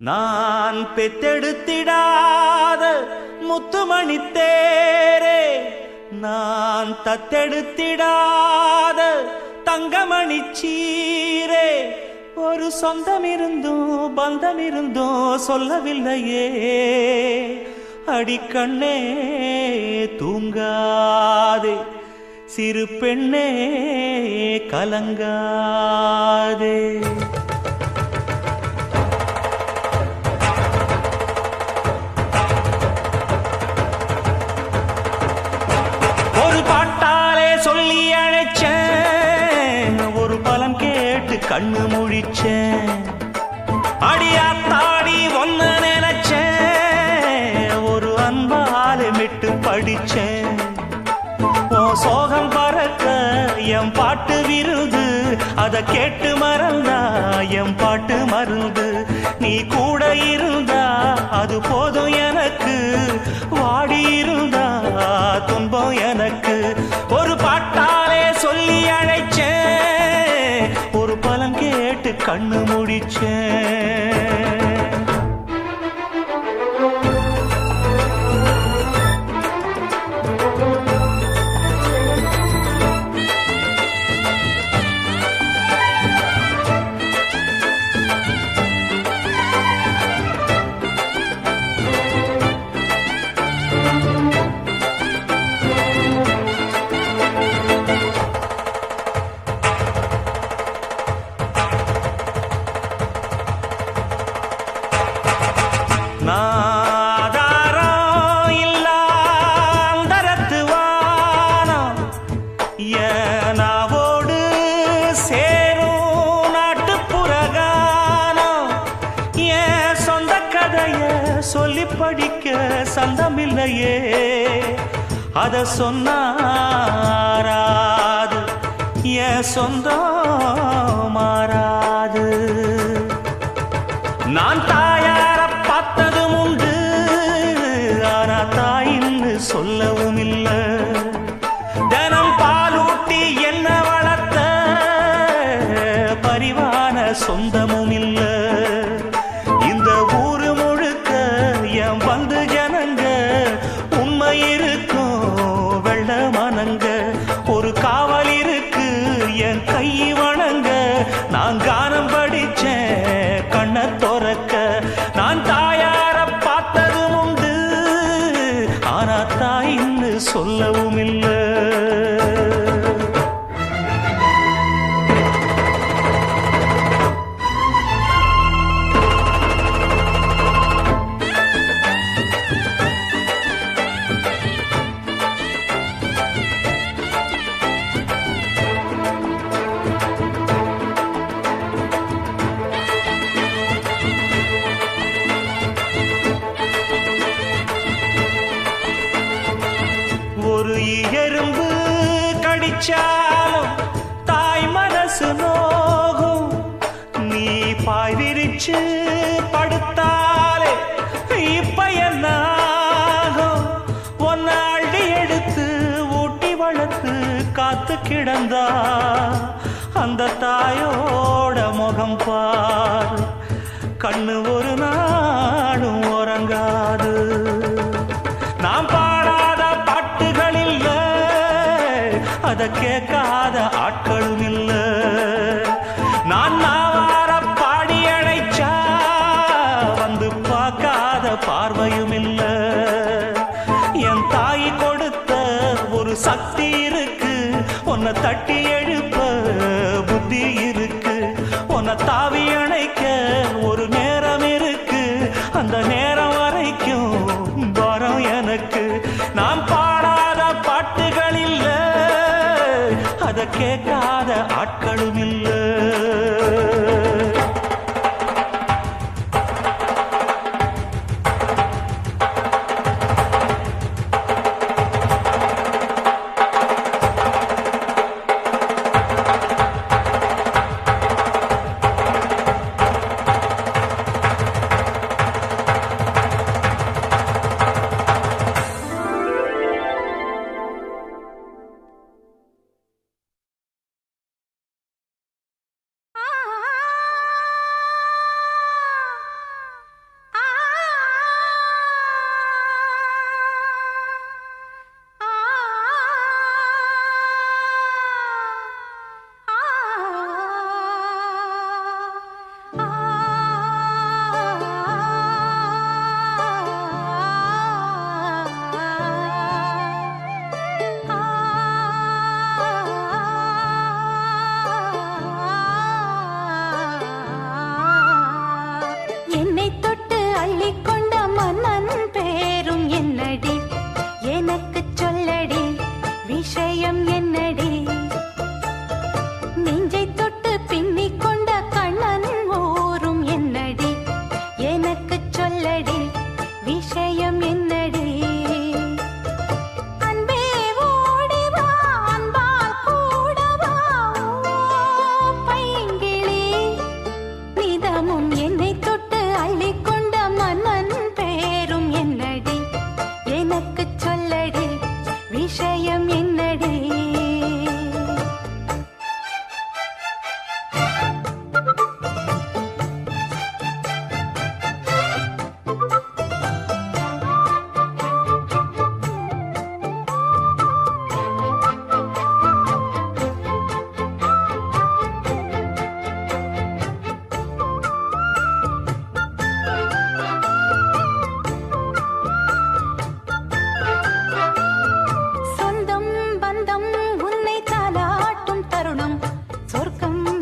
நான் பெத்தெடுத்திடாத முத்துமணி தேரே, நான் தத்தெடுத்திடாத தங்கமணி சீரே, ஒரு சொந்தம் இருந்தும் பந்தம் இருந்தும் சொல்லவில்லையே. அடிக்கண்ணே தூங்காதே, சிறு பெண்ணே கலங்காதே. சொல்லி அழைச்சேன், ஒரு பலன் கேட்டு கண்ணு முழிச்சேன். அடியாத்தாடி ஒன்னு நினைச்சேன், ஒரு அன்பால விட்டு படிச்சேன். ஓ சோகம் பறக்க என் பாட்டு விருது, அத கேட்டு மறந்தா என் பாட்டு மருந்து. நீ கூட இருந்தா அது போதும் எனக்கு, வாடி இருந்தா துன்பம் எனக்கு. ஒரு பாட்டாலே சொல்லி அழைச்சேன், ஒரு பலன் கேட்டு கண்ணு முடிச்சேன். நாதாரம் இல்லாந்தரத்துவானம் நாவோடு சேரும் நாட்டுப்புறகானம். என் சொந்த கதைய சொல்லி படிக்க சந்தமில்லையே, அத சொன்னாராது என் சொந்தம் மாறாது. நான் தாயார பார்த்ததும் உண்டு, ஆனா தாயின்னு சொல்லவும் இல்லை. தினம் பாலூட்டி என்ன வளர்த்த பரிவான சொந்தமும் இல்லை. இந்த ஊரு முழுக்க என் வந்து ஜனங்க, உண்மை இருக்கும் வெள்ள மனங்க. ஒரு காவல் இருக்கு என் கை வணங்க, நான் கானம் படிச்சேன் கண்ணை துறக்க. நான் தாயார பார்த்ததும் உண்டு, ஆனா தாயின்னு சொல்லவும் இல்லை. ஒரு எறும்பு கடிச்சாலும் தாய் மனசு நோகும். நீ பாய் விரிச்சு படுத்தாலே இப்ப என்ன ஆகும்? ஒன்ன அள்ளி எடுத்து ஊட்டி வளர்த்து காத்து கிடந்தா அந்த தாயோட முகம் பார், கண்ணு ஒரு நாடும் உறங்காது. நாம் பாடாத பாட்டுகள் இல்ல, அத கேட்காத ஆட்களும் இல்ல. நான் நாவார பாடி அழைச்சா வந்து பார்க்காத பார்வையும் இல்ல. என் தாய் கொடுத்த ஒரு சக்தி இருக்கு, உன்னை தட்டி எழுப்ப புத்தி இருக்கு. உன்னை தாவி அணைக்க ஒரு நேரம் இருக்கு, அந்த நேரம் வரைக்கும் வரம் எனக்கு. நாம் பாடாத பாட்டுகள் இல்ல, அத கேட்காத ஆட்களும் இல்ல.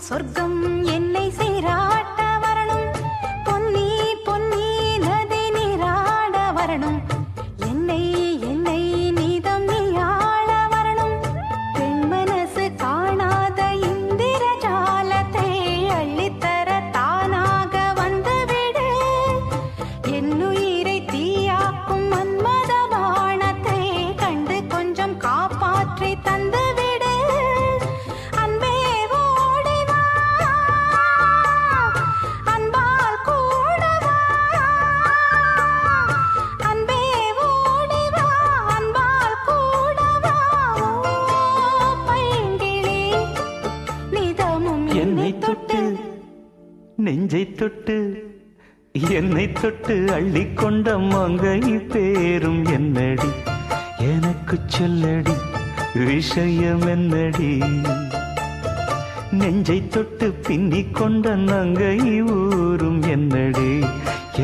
சொர்க்கம் என்னை சீராட்ட வரணும், பொன்னி பொன்னி நதி நீராட வரணும், என்னை என்னை நீதம் நீயாள வரணும். பெண் மனசு காணாத இந்திர ஜாலத்தை அள்ளித்தர தானாக வந்துவிடு. என்னுயிரை தீயாக்கும் மன்மத பாணத்தை கண்டு கொஞ்சம் காப்பாற்றி தந்துவிடு. அன்பே ஓடி வா, அன்பால் கூட வா. அன்பே ஓடி வா, அன்பால் கூட வா. ஓ பைங்கிளி, நிதமும் என்னை தொட்டு நெஞ்சை தொட்டு என்னை தொட்டு அள்ளிக்கொண்ட மங்கை பேரும் என்னடி, எனக்கு சொல்லடி விஷயம் என்னடி. நெஞ்சை தொட்டு பின்னிக் கொண்ட நங்கை ஊரும் என்னடி,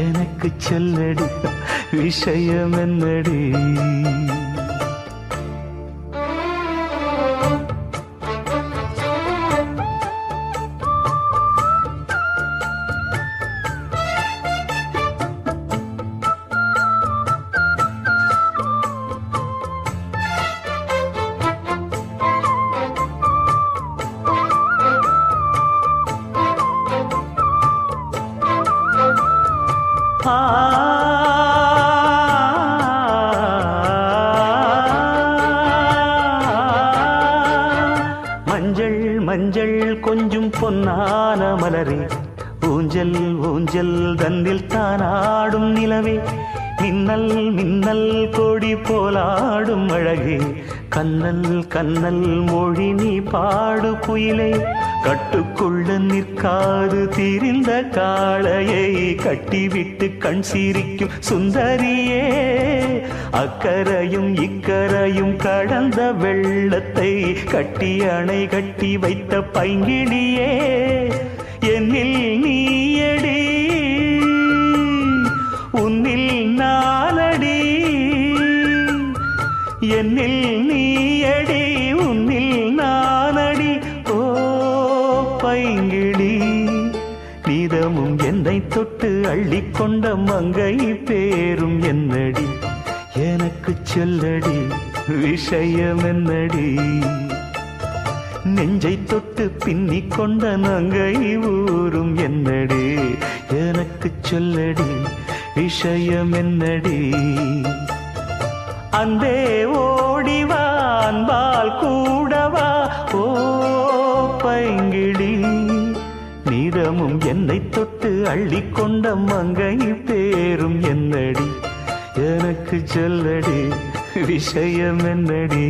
எனக்கு சொல்லடி விஷயம் என்னடி. மஞ்சள் மஞ்சள் கொஞ்சம் பொன்னான மலரே, ஊஞ்சல் ஊஞ்சல் தந்தில் தானாடும் நிலவே, மின்னல் மின்னல் கொடி போலாடும் அழகே, கண்ணல் கண்ணல் மொழி நீ பாடு குயிலே. கட்டுக்குள்ள நிற்காது திரிந்த காளையை கட்டிவிட்டு கண் சிரிக்கும் சுந்தரியே, அக்கரையும் இக்கரையும் கடந்த வெள்ளத்தை கட்டி அணை கட்டி வைத்த பைங்கிளியே. என்னில் நீயடி, உன்னில் நானடி. என்னில் நீயடி, உன்னில் நானடி. ஓ பைங்கிளி, நீதமும் என்னை தொட்டு அள்ளிக்கொண்ட மங்கை பேரும் என்னடி, எனக்கு சொல்லடி விஷயம் என்னடி. நெஞ்சை தொட்டு பின்னிக் கொண்ட நங்கை ஊரும் என்னடி, எனக்கு சொல்லடி விஷயம் என்னடி. அந்தே ஓடிவா, அன்பால் கூடவா. ஓ பைங்கிளி, நீதமும் என்னை தொட்டு அள்ளிக்கொண்ட மங்கை பேரும் என்னடி, எனக்கு சொல்லடி விஷயம் என்னடி.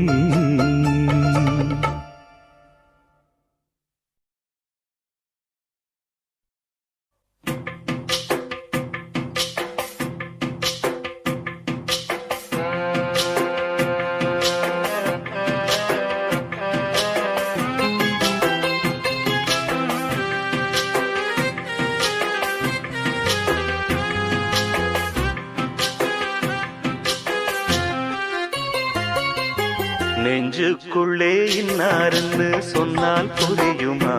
நெஞ்சுக்குள்ளே இன்னாருன்னு சொன்னால் புரியுமா,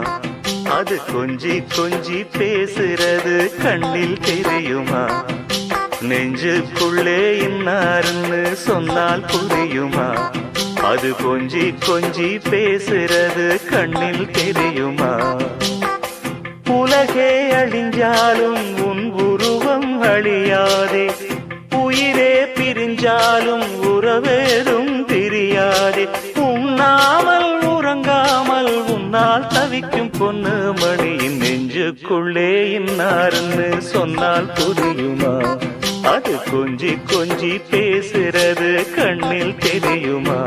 அது கொஞ்சி கொஞ்சி பேசுறது கண்ணில் தெரியுமா. நெஞ்சுக்குள்ளே இன்னாருன்னு சொன்னால் புரியுமா, அது கொஞ்சி கொஞ்சி பேசுறது கண்ணில் தெரியுமா. உலகே அழிஞ்சாலும் உன் உருவம் அழியாதே, உயிரே பிரிஞ்சாலும் உறவேதும் தெரியாதே. உண்ணாமல் உறங்காமல் உன்னால் தவிக்கும் பொண்ணு மணியின் நெஞ்சுக்குள்ளே இன்னாருன்னு சொன்னால் புரியுமா, அது கொஞ்சி கொஞ்சி பேசுறது கண்ணில் தெரியுமா.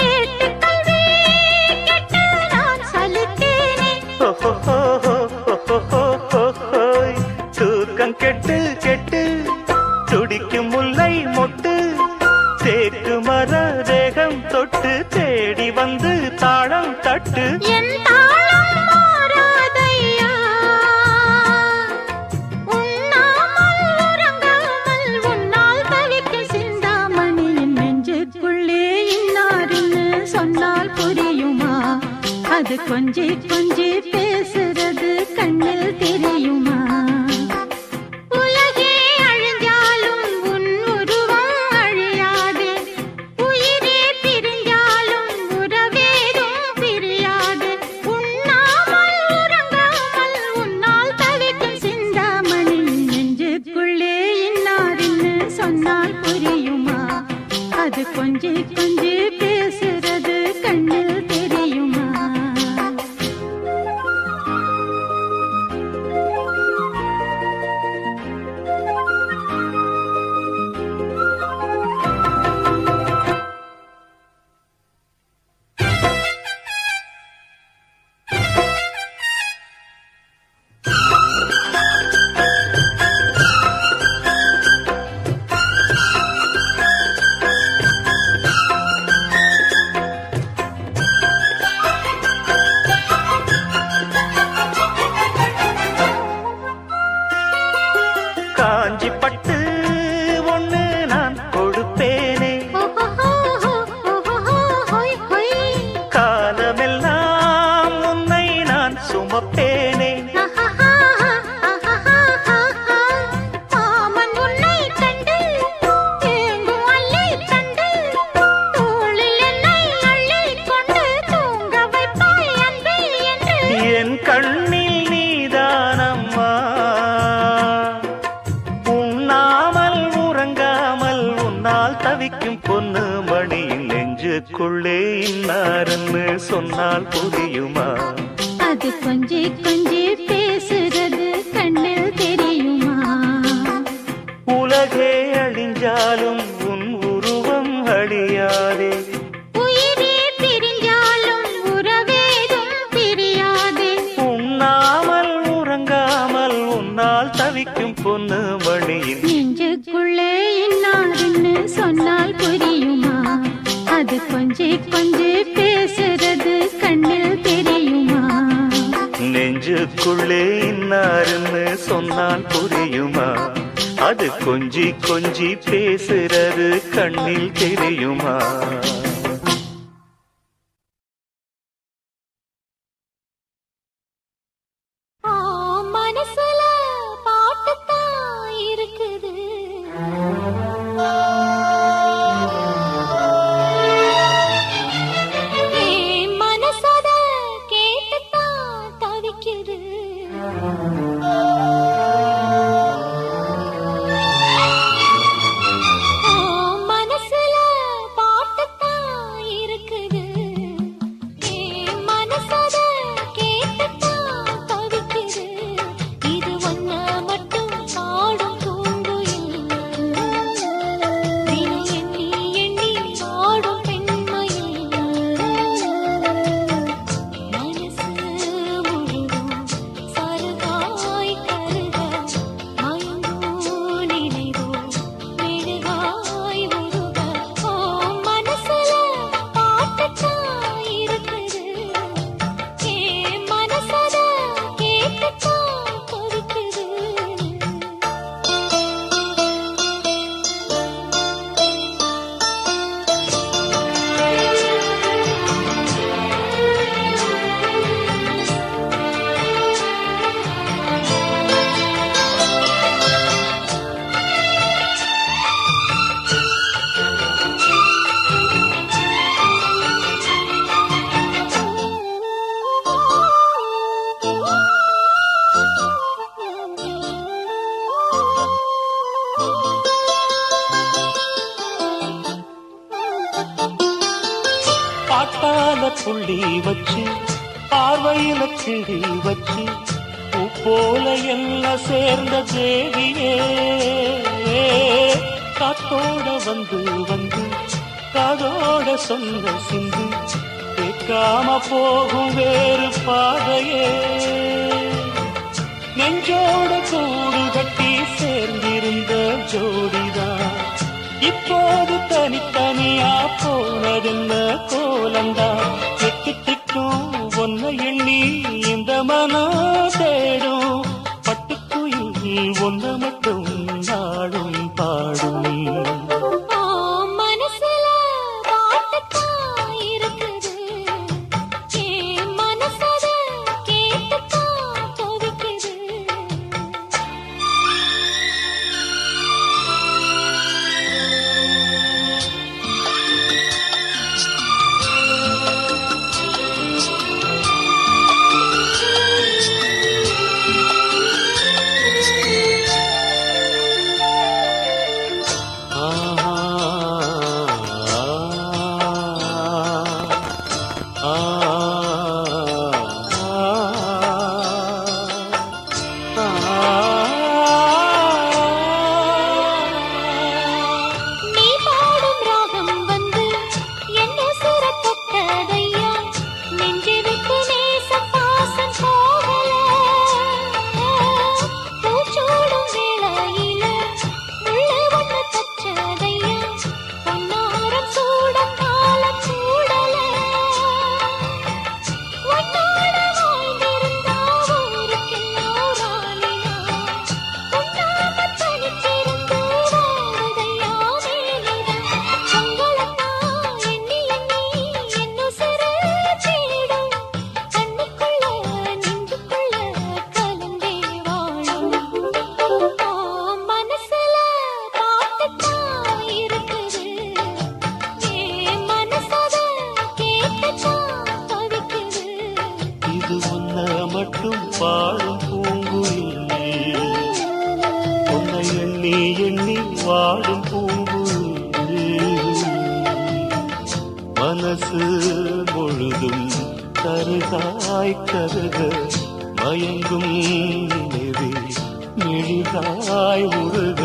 ஏட்டுக்கல்வி கெட்டு நான் சலித்தேனே. தூக்கம் கெட்டு கெட்டு துடிக்கும் முல்லை மொட்டு தேக்கு மர தேகம் தொட்டு தேடி வந்து தாளம் தட்டு. என் தாளம் மாறாதையா, உண்ணாமல் உறங்காமல் உன்னால் தவிக்கும் சிந்தாமணியின் நெஞ்சுக்குள்ளே இன்னாருன்னு சொன்னால் புரியுமா? அது கொஞ்சி கொஞ்சி பேசுறது கண்ணில் தெரியுமா? உலகே அழிஞ்சாலும் உன் உருவம் அழியாது, உயிரே பிரிஞ்சாலும் உறவேதும் பிரியாது. உண்ணாமல் உறங்காமல் உன்னால் தவிக்கும் சிந்தாமணி நெஞ்சுக்குள்ளே இன்னாருன்னு சொன்னால் புரியுமா? அது கொஞ்சி கொஞ்சி பேசுறது கண்ணில் தெரியுமா? காஞ்சி பட்டு ஒண்ணு நான் கொடுப்பேனே, காலமெல்லாம் உன்னை நான் சுமப்பேனே. மாமன் உன்னை கண்டு ஏங்கும் அள்ளித் தண்டு, தோளில் என்னை அள்ளிக் கொண்டு தூங்க வைப்பாய் அன்பே என்று. என் கண்ணில் நீதானம்மா, உண்ணாமல் உறங்காமல் உன்னால் தவிக்கும் பொண்ணு மணியின் நெஞ்சுக்குள்ளே இன்னாருன்னு சொன்னால் புரியுமா? அது கொஞ்சி கொஞ்சி பேசுறது கண்ணில் தெரியுமா? உலகே அழிஞ்சாலும் உன் உருவம் அழியாதே, உயிரே பிரிஞ்சாலும் உறவேதும் பிரியாதே. உண்ணாமல் உறங்காமல் உன்னால் தவிக்கும் பொண்ணு மணியின் நெஞ்சுக்குள்ளே இன்னாருன்னு சொன்னால் புரியுமா? அது கொஞ்சி கொஞ்சி பேசுறது கண்ணில் தெரியுமா? நெஞ்சுக்குள்ளே இன்னாருன்னு சொன்னால் புரியுமா? அது கொஞ்சி கொஞ்சி பேசுறது கண்ணில் தெரியுமா? மனசுல பாட்டுத்தான் இருக்குது, மனசத கேட்டுத்தான் தவிக்குது. மனசுல பாட்டுத்தான் இருக்குது, மனசத கேட்டுத்தான் தவிக்குது. இது ஒன்ன மட்டும் பாடும் பூங்குயில், தினம் எண்ணி எண்ணி பாடும் பெண்மையில். மனசு முழுதும் சருகாய் கருக மயங்கும் நினைவோ மெழுகாய் உருக. மனசுல பாட்டுத்தான் இருக்குது, மனசத கேட்டுத்தான் தவிக்குது. பாட்டால புள்ளி வச்சு பார்வையில கிளி வச்சு பூ போல என்ன சேர்ந்த தேவியே, காத்தோட வந்து வந்து காதோட சொன்ன சிந்து கேட்காம போகும் வேறு பாதையே நெஞ்சோட கூடு கட்டி சேர்ந்திருந்த ஜோடிதான் இப்போது தனித்தனியா போனதென்ன கோலந்தான் எட்டு திக்கும் ஒன்ன எண்ணி இந்த மனம் தேடும் பட்டுக்குயில் ஒன்ன மட்டும் நாடும் பாடும் மட்டும் பாடும் பூங்குயில் உன்னை எண்ணி எண்ணி வாடும் பூங்குயில் மனசு முழுதும் கருகாய் கருக மயங்கும் நினைவே மெழுகாய் உருக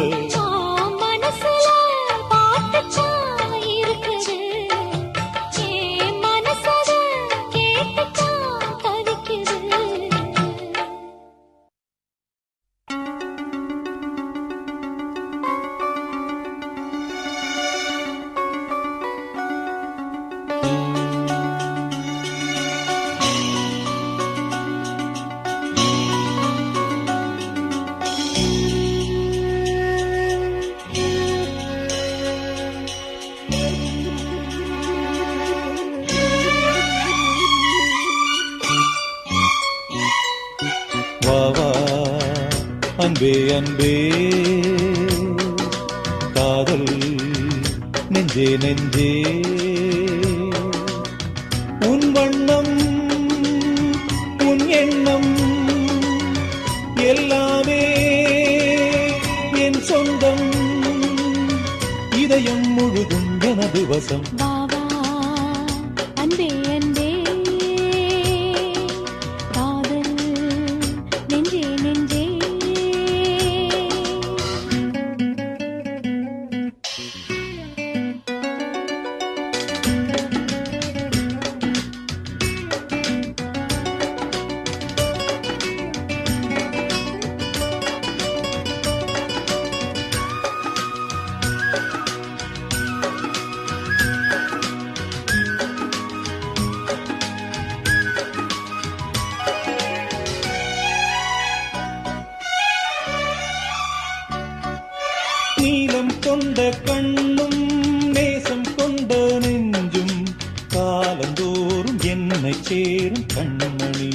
அன்பே அன்பே காதல் நெஞ்சே நெஞ்சே உன் வண்ணம் உன் எண்ணம் எல்லாமே என் சொந்தம் இதயம் முழுதும் எனது வசம் அன்பே அன்பே காதல் நெஞ்சே நெஞ்சே நீலம் கொண்ட கண்ணும் நேசம் கொண்ட நெஞ்சும் காலந்தோறும் என்னை சேரும் கண்மணி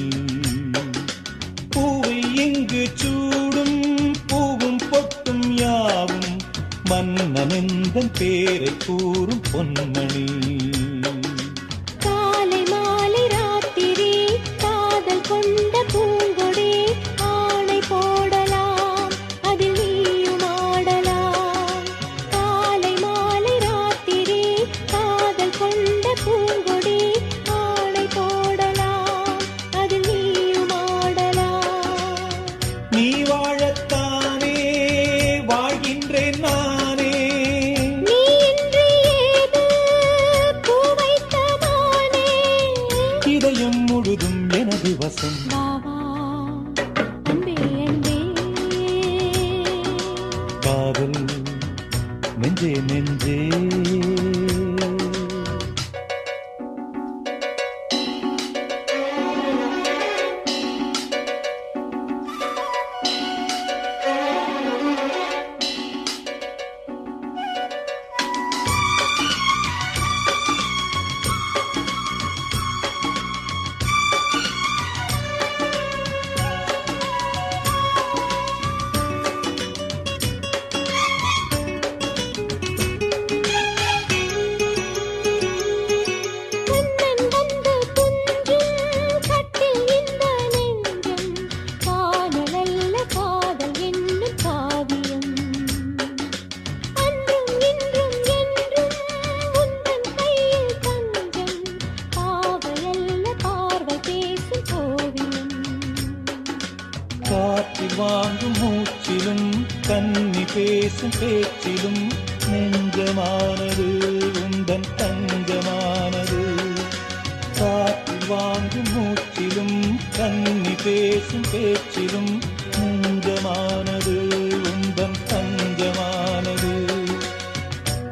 பூவை எங்கு சூடும் பூவும் பொட்டும் யாவும் மன்னனெந்தன் பேரை கூறும் பொன்மணி காலை மாலை ராத்திரி காதல் கொண்ட பூங்கொடி ஆணை போடலாம் அதில் நீயும் ஆடலாம் காலை மாலை ராத்திரி காதல் கொண்ட பூங்கொடி ஆணை போடலாம் அதில் நீயும் ஆடலாம் நீ வாழத்தானே வாழ்கின்றேன் நானே நெஞ்சே நெஞ்சே கண்ணன் வந்து துஞ்சும் கட்டில் இந்த நெஞ்சம் காணலல்ல காதல் என்னும் காவியம் அன்றும் இன்றும் என்றும் உந்தன் கையில் தஞ்சம் பாவையல்ல பார்வை பேசும் கோவியம் காற்றில் வாங்கும் மூச்சிலும் கன்னி பேசும் பேச்சிலும் நெஞ்சமானது உந்தன் தஞ்சமானது காற்றில் வாங்கும் மூச்சிலும் கன்னி பேசும் பேச்சிலும் நெஞ்சமானது உந்தன் தஞ்சமானது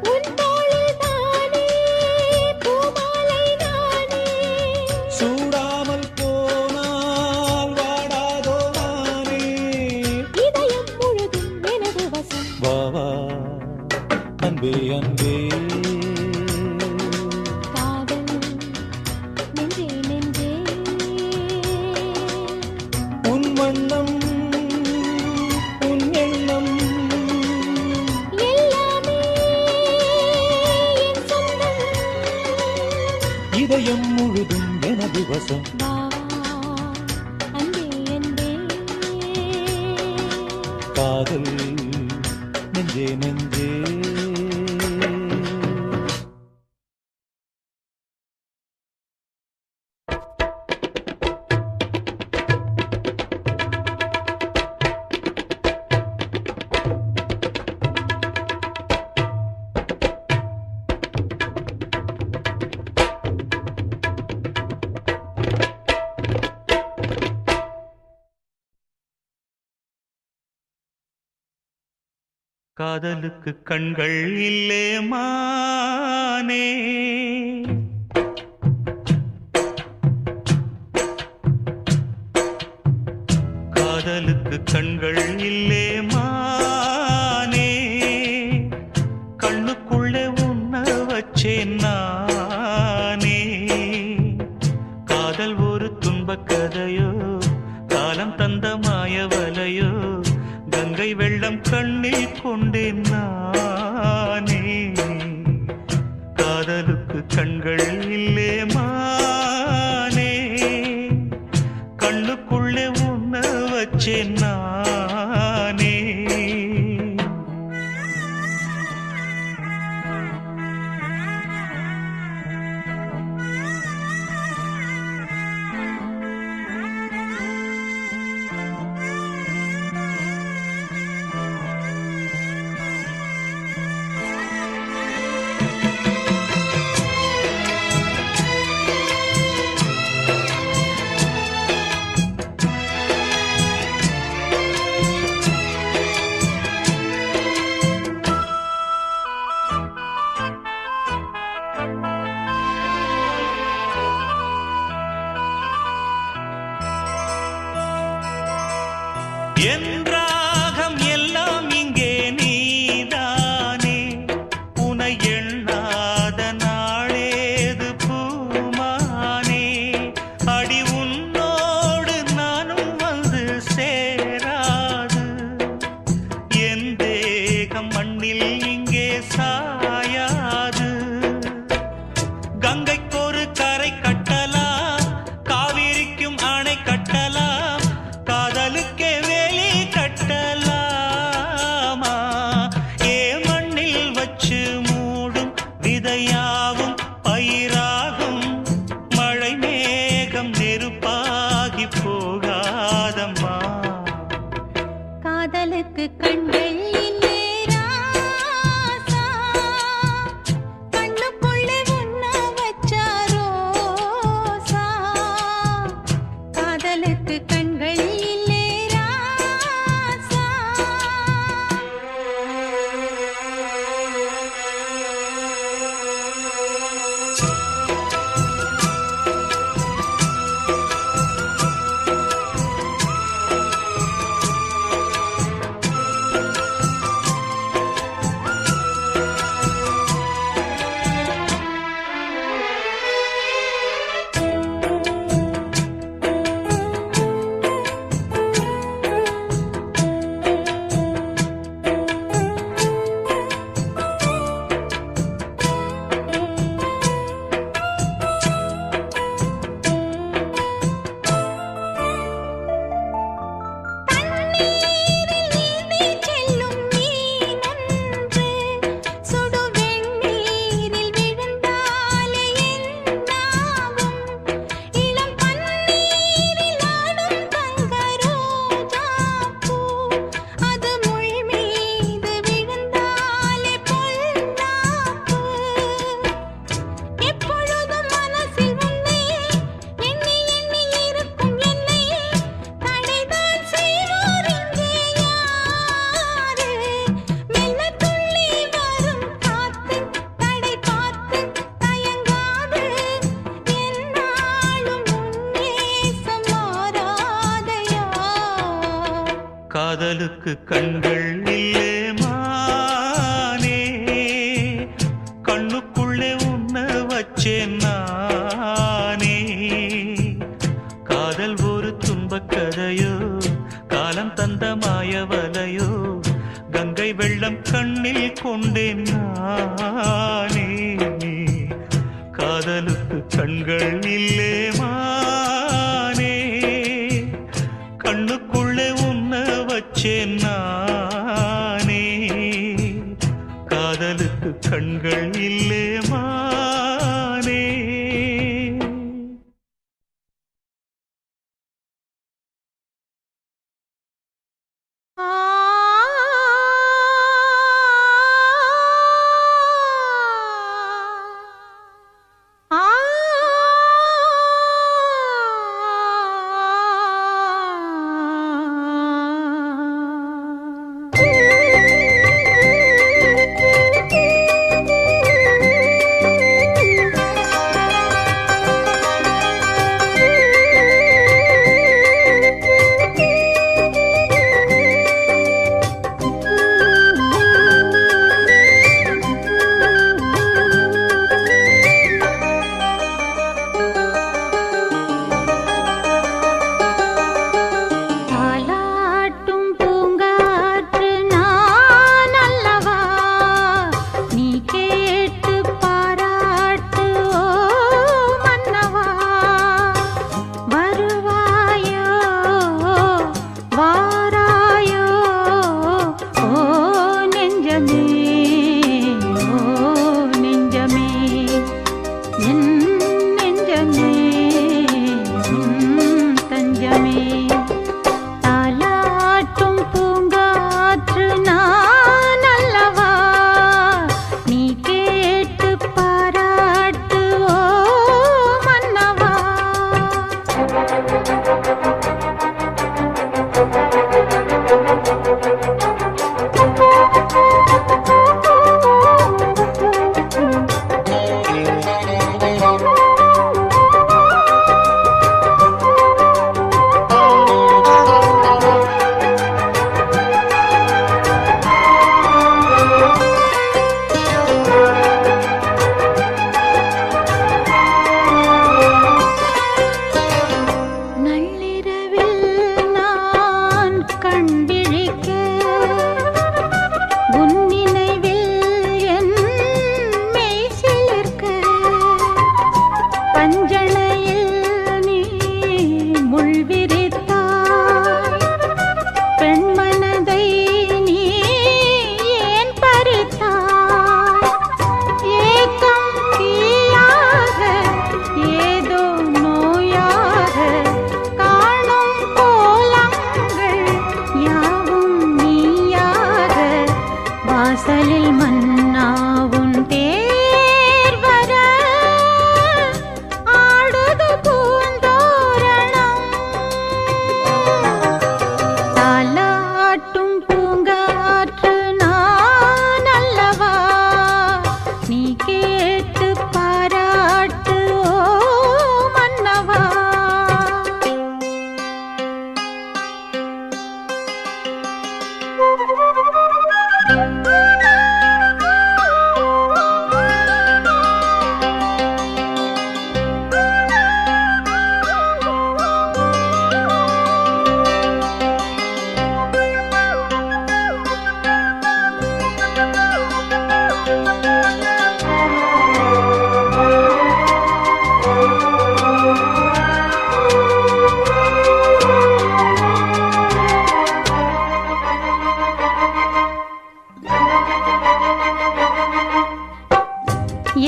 உன் தோளில் தானே பூமாலை நானே சூடாமல் போனால் வாடாதோ நானே இதயம் முழுதும் எனது வசம் வா வா அன்பே அன்பே காதல் நெஞ்சே நெஞ்சே உன் வண்ணம் உன் எண்ணம் எல்லாமே என் சொந்தம் இதயம் முழுதும் எனது வசம் வா அன்பே அன்பே காதல் நெஞ்சே நெஞ்சே காதலுக்கு கண்கள் இல்லே மானே காதலுக்கு கண்கள் இல்லே மானே கண்ணுக்குள்ளே உன்ன வச்சேன் நானே காதல் ஒரு துன்பக் கதையோ காலம் தந்த மாயவலையோ கங்கை வெள்ளம் கண்ணில் கொண்டேன் நானே காதலுக்கு கண்கள் இல்லே மானே கண்ணுக்குள்ளே உன்ன வச்சேன் நானே காதலுக்கு கண்கள் இல்லே மானே, கண்ணுக்குள்ளே உன்ன வச்சேன் நானே. காதல் ஒரு துன்பக் கதையோ, காலம் தந்த மாயவலையோ, கங்கை வெள்ளம் கண்ணில் கொண்டேன் நானே. காதலுக்கு கண்கள் இல்லே மானே, கண்ணுக்குள்ளே உன்ன வச்சேன் நானே. காதலுக்கு கண்கள் இல்லே மானே.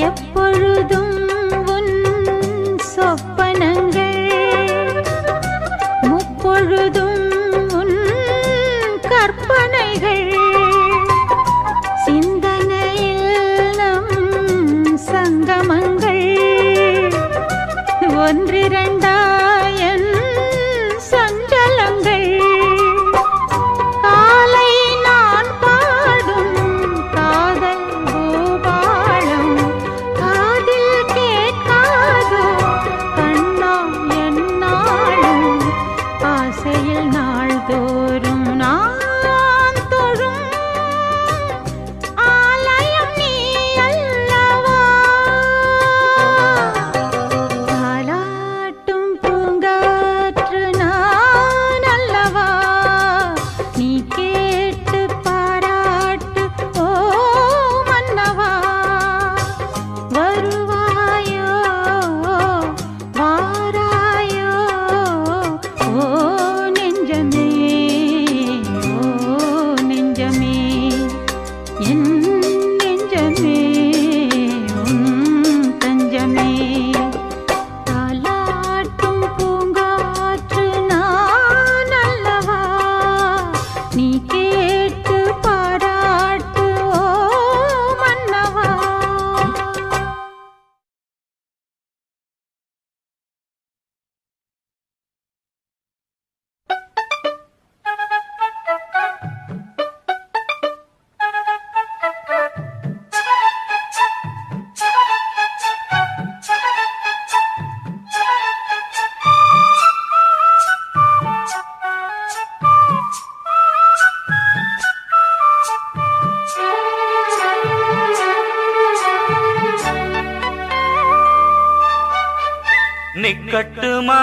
எப்பொழுதும் உன் சொப்பனங்கள், முப்பொழுதும் உன் கற்பனைகள், சிந்தனையில் நம் சங்கமங்கள் ஒன்றிரண்டாயன் சஞ்சலங்கள். காலை நான் பாடும் காதல் பூபாலம் காதில் நிக்கட்டுமா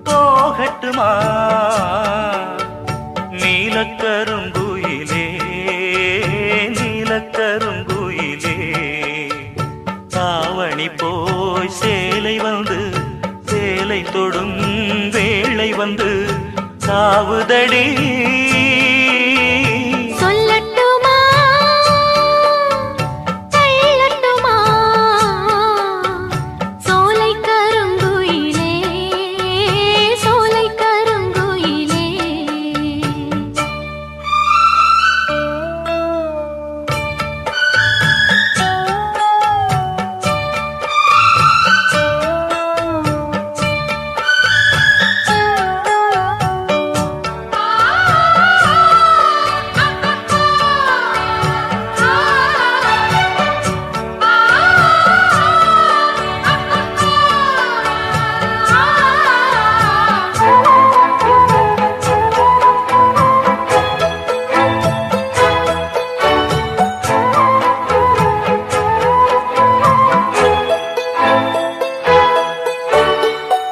போகட்டுமா நீலக்கருங்குயிலே நீலக்கருங்குயிலே தாவணி போய் சேலை வந்து சேலை தொடும் வேளை வந்து சாவுதடி சொல்லட்டுமா தள்ளட்டுமா சோலை கருங்குயிலே சோலை கருங்குயிலே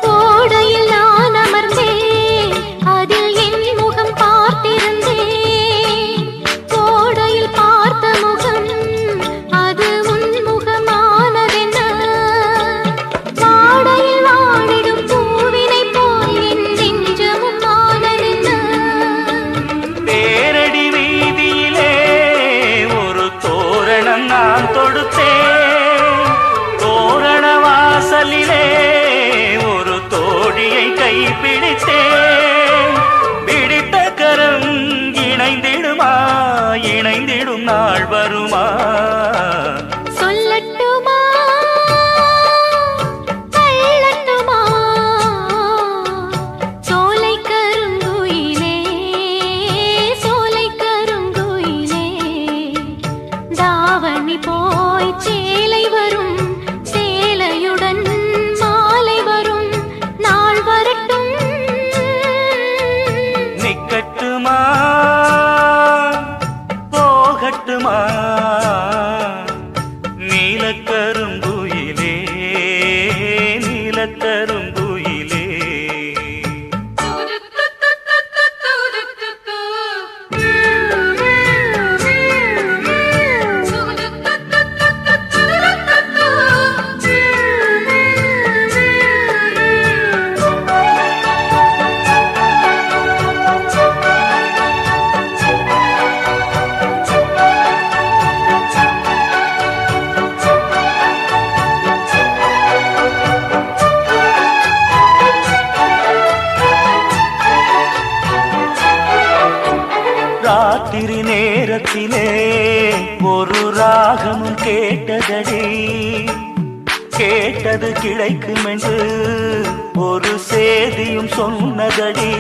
கோடையில் நான் அமர்ந்தேன் அதில் என் முகம் பார்த்திருந்தேன் கோடையில் பார்த்த முகம் அது உன் முகமானதென்ன வாடையில் வாடிடும் பூவினை போல் என் நெஞ்சமும் ஆனதென்ன தேரடி வீதியிலே ஒரு தோரணம் நான் தொடுத்தேன் தோரண வாசலிலே ஒரு தோழியை கைப்பிடித்தேன் பிடித்த கரம் இணைந்திடுமா இணைந்திடும் நாள் வருமா சொல்லட்டுமா தள்ளட்டுமா சோலை கருங்குயிலே சோலை கருங்குயிலே தாவணி போய் சேலை வரும் சேலையுடன் மாலை வரும் நாள் வரட்டும் நிக்கட்டுமா போகட்டுமா நீலக்கருங்குயிலே நீலக்கருங்குயிலே ராத்திரி நேரத்திலே ஒரு ராகமும் கேட்டதடி கேட்டது கிடைக்கும் என்று ஒரு சேதியும் சொன்னதடி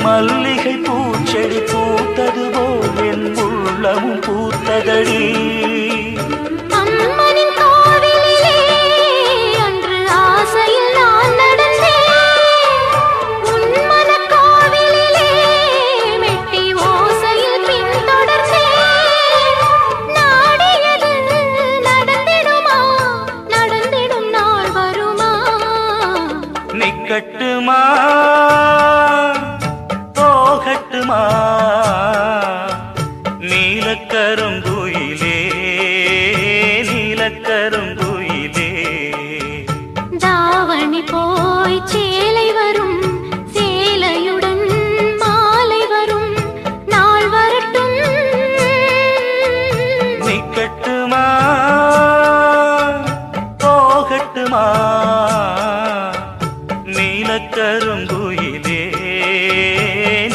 மல்லிகை பூச்செடி பூத்தது போல் என் உள்ளமும் பூத்ததடி அம்மனின் கோவிலிலே அன்று ஆசையில் நான் நடந்தேன் உன் மனக் கோவிலிலே மெட்டி ஓசையில் பின்தொடர்ந்தேன் நாடியது நடந்திடுமா நடந்திடும் நாள் வருமா நிக்கட்டுமா போகட்டுமா நீலக்கருங்குயிலே நீலக்கருங்குயிலே தாவணி போய் சேலை வரும் சேலையுடன் மாலை வரும் நாள் வரட்டும் நிக்கட்டுமா போகட்டுமா நீலக்கருங்குயிலே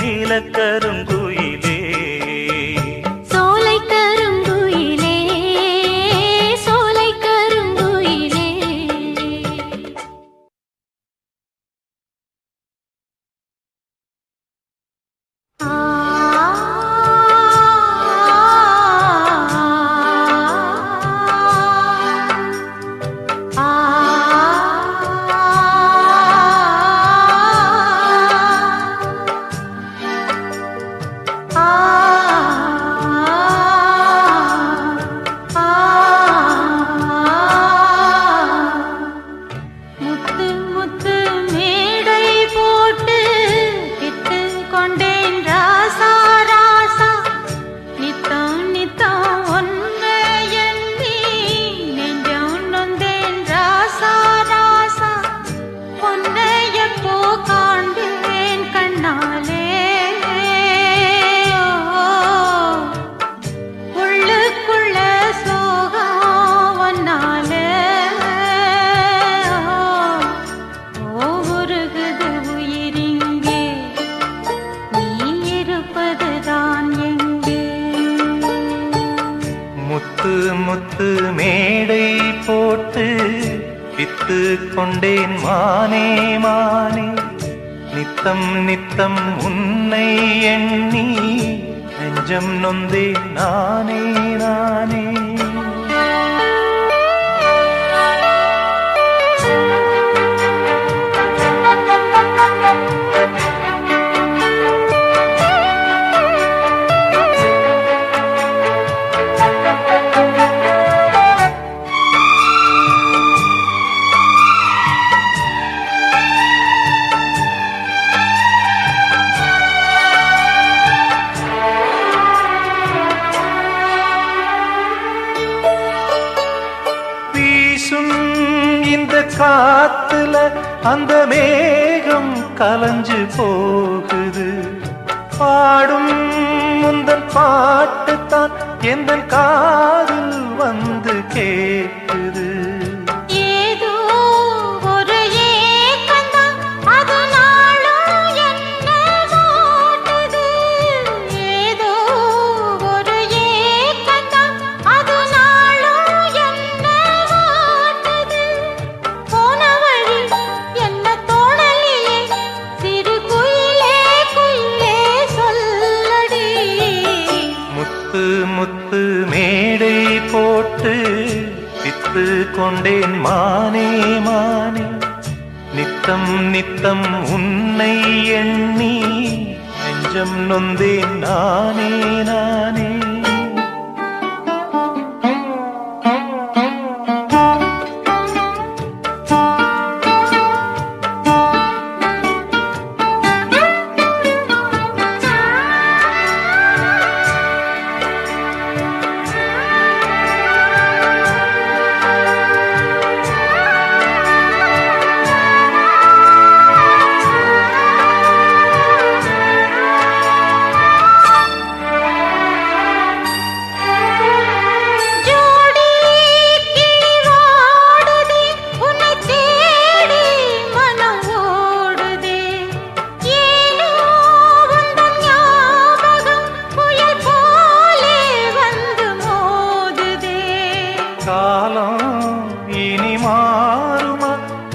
நீலக்கருங்குயிலே சோலை கருங்குயிலே சோலை கருங்குயிலே முத்து முத்து மேடை போட்டு வித்து கொண்டேன் மானே மானே நித்தம் நித்தம் உன்னை எண்ணி நெஞ்சம் நொந்தேன் நானே நானே காத்துல அந்த மேகம் கலஞ்சு போகுது பாடும் முந்தன் பாட்டுத்தான் எந்த காதில் வந்து கேட்குது ஏதோ ஒரு ஏக்கந்தான் அது நாளும் என்ன ஓட்டுது ஏதோ ஒரு ஏக்கந்தான் அது நாளும் என்ன ஓட்டுது போன வழி என்ன தோணலியே சிறு குயிலே குயிலே சொல்லடி முத்து முத்து மேடை போட்டு வித்து கொண்டேன் மானே மானே நித்தம் நித்தம் உன்னை எண்ணி நெஞ்சம் நொந்தேன் நானே நானே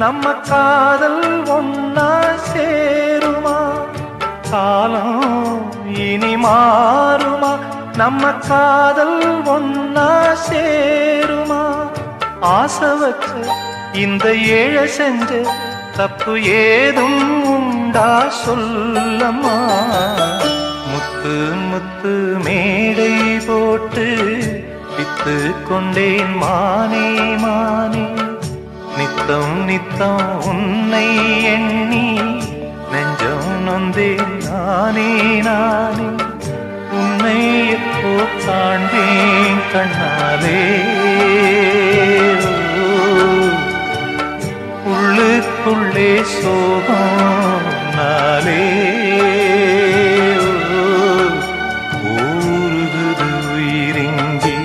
நம்ம காதல் ஒன்னா சேருமா காலம் இனி மாறுமா நம்ம காதல் ஒன்னா சேருமா ஆசை வச்ச இந்த ஏழை செஞ்ச தப்பு ஏதும் உண்டா சொல்லம்மா முத்து முத்து மேடை போட்டு வித்து கொண்டேன் மானே மானே நித்தம் நித்தம் உன்னை எண்ணி நெஞ்சம் நொந்தேன் நானே நானே உன்னை எப்போ காண்பேன் கண்ணாலே உள்ளுக்குள்ளே சோகம் நாளே ஊருகுது உயிரிங்கே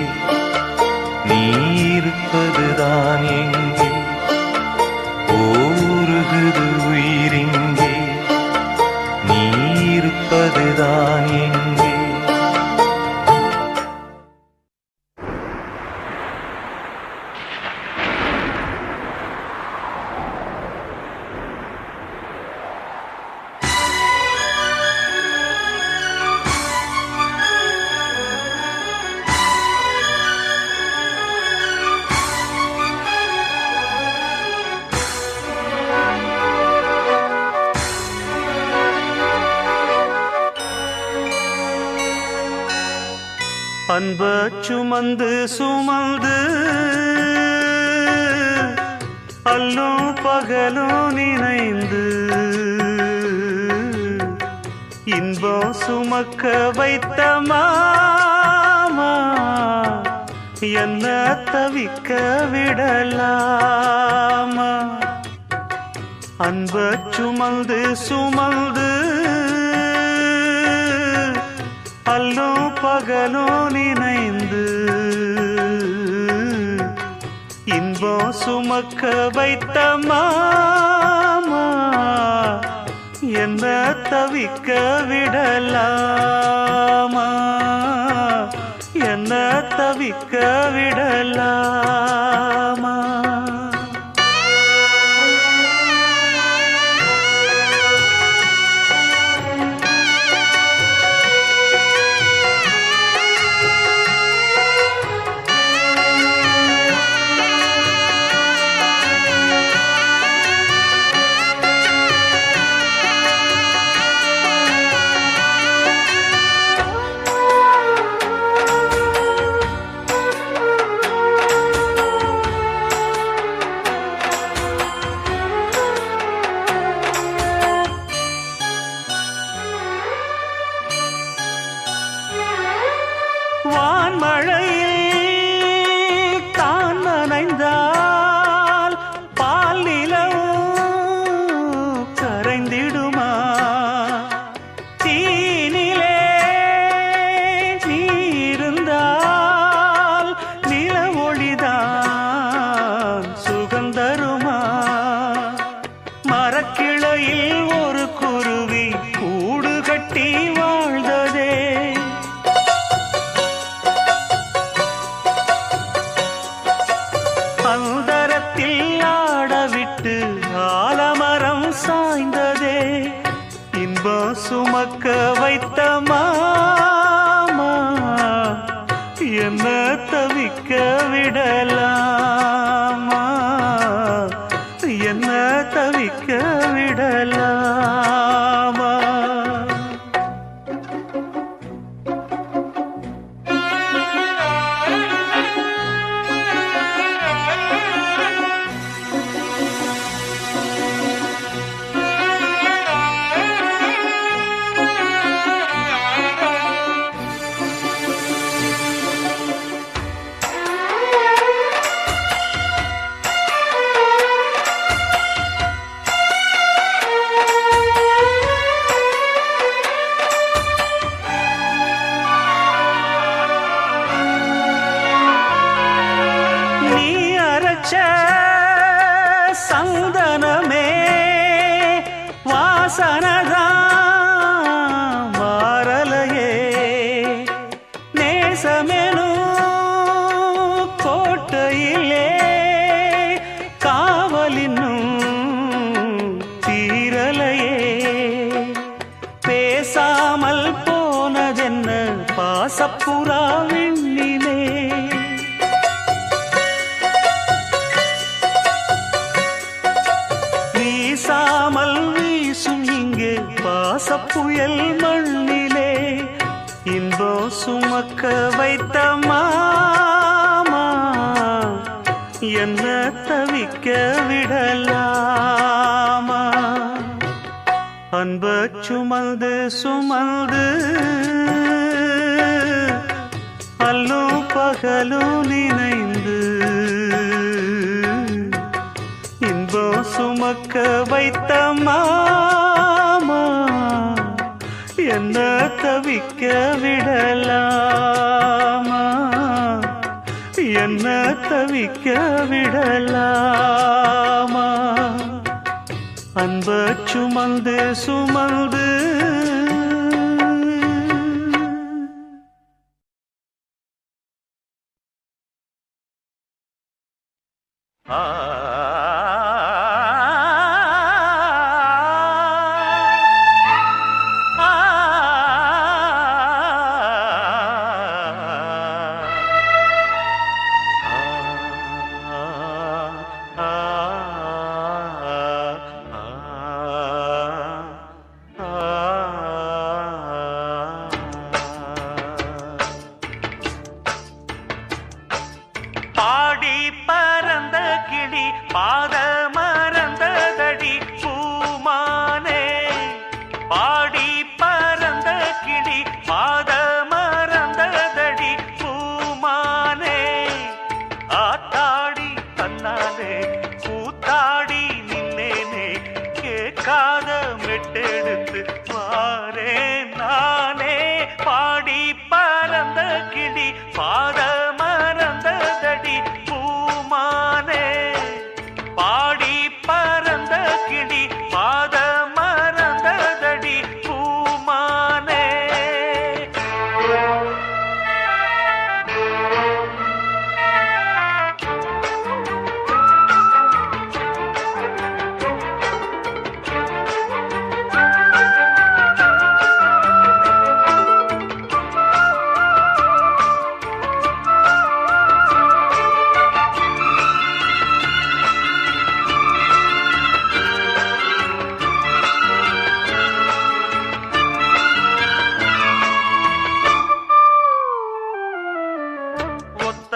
நீ இருப்பதுதான் எங்கே ஊருகுது உயிரிங்கே நீ இருப்பதுதான் எங்கே அன்ப சுமந்து சுமந்து அல்லும் பகலும் நினைந்து இன்பம் சுமக்க வைத்த மாமா என்ன தவிக்க விடலாமா அன்ப சுமந்து சுமந்து அல்லும் பகலும் நினைந்து இன்பம் சுமக்க வைத்த மாமா என்ன தவிக்க விடலாமா என்ன என்ன தவிக்க விடலாமா? வான்மழையில் தான் நனைந்தால் பால் நிலவும் கரைந்திடுமா? தீனிலே நீருந்தால் நில ஒளிதான் சுகந்தருமா? மரக்கிளையில் ஒரு குருவி கூடு கட்டி வாழ்ந்ததே, அந்தரத்தில் ஆடவிட்டு ஆலமரம் சாய்ந்ததே. இன்பம் சுமக்க வைத்த மாமா என்ன தவிக்க விடலாமா? என்ன தவிக்க விடலாமா? நீ அரைச்ச சந்தனமே வாசனதான் மாறலையே. நேசமெனும் கோட்டையிலே காவலினும் தீரலையே. பேசாமல் போனதென்ன பாசப்புறா விண்ணிலே? வீசாமல் வீசும் இங்கே பாசப்புயல் மண்ணிலே. இன்பம் சுமக்க வைத்த மாமா என்ன தவிக்க விடலாமா? அன்ப சுமந்து சுமந்து அல்லும் பகலும் நினைந்து இன்பம் சுமக்க வைத்த மாமா என்ன தவிக்க விடலாமா? என்ன தவிக்க விடலாமா? அன்ப சுமந்து சுமந்து ஆ பாடி பறந்த கிளி பாத மறந்ததடி பூமானே. பாடி பறந்த கிளி பாத மறந்ததடி பூமானே. ஆத்தாடி தன்னாலே கூத்தாடி நின்னேனே, கேட்காத மெட்டெடுத்து வாரே நானே. பாடி பறந்த கிளி பாத மறந்ததடி பூமானே. பாடி பறந்த கிளி பாத மறந்ததடி பூமானே.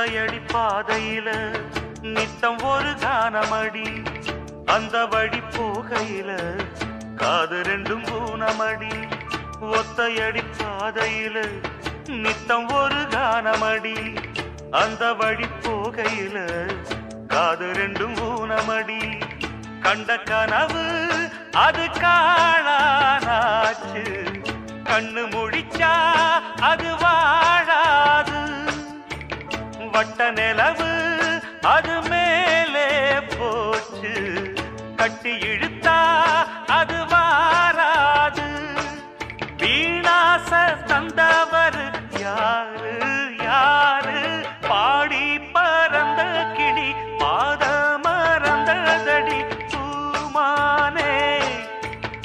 ஒத்தையடி பாதையில நித்தம் ஒரு கானமடி அந்த வழி போகையில காது ரெண்டும் ஊனமடி ஒத்தையடி பாதையில நித்தம் ஒரு கானமடி அந்த வழி போகையில காது ரெண்டும் ஊனமடி கண்ட கனவு அது காணானாச்சு கண்ணு முடிச்சா அது வாழாது வட்ட நிலவு அது மேலே போச்சு கட்டி இழுத்தா அது வாராது வீணாச தந்தவர் யாரு யாரு பாடி பறந்த கிளி பாத மறந்ததடி பூமானே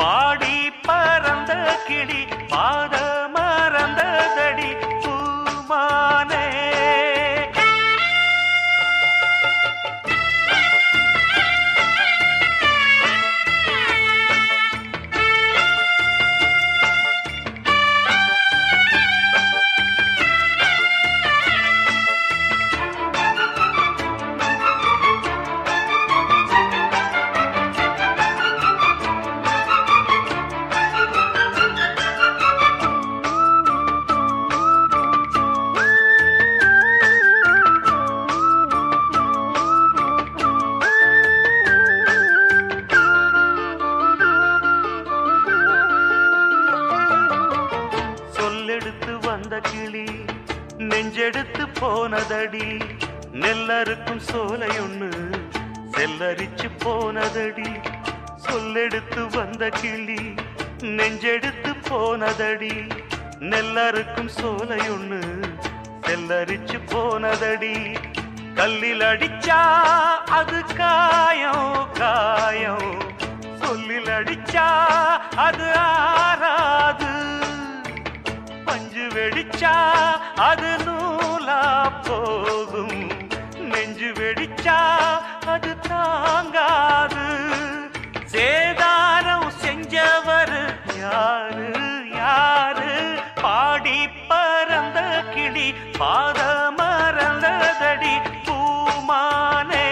பாடி பறந்த கிளி பாத மறந்ததடி பூமானே நெஞ்செடுத்து போனதடி நெல்லறுக்கும் சோலை ஒண்ணு செல்லரிச்சு போனதடி சொல்லெடுத்து வந்த கிளி நெஞ்செடுத்து போனதடி நெல்லறுக்கும் சோலை ஒண்ணு செல்லரிச்சு போனதடி கல்லில் அடிச்சா அது காயம் காயம் சொல்லில் அடிச்சா அது ஆறாது பஞ்சு வெடிச்சா அது நூலா போகும் நெஞ்சு வெடிச்சா அது தாங்காது சேதாரம் செஞ்சவர் யாரு யாரு பாடி பறந்த கிளி பாத மறந்ததடி பூமானே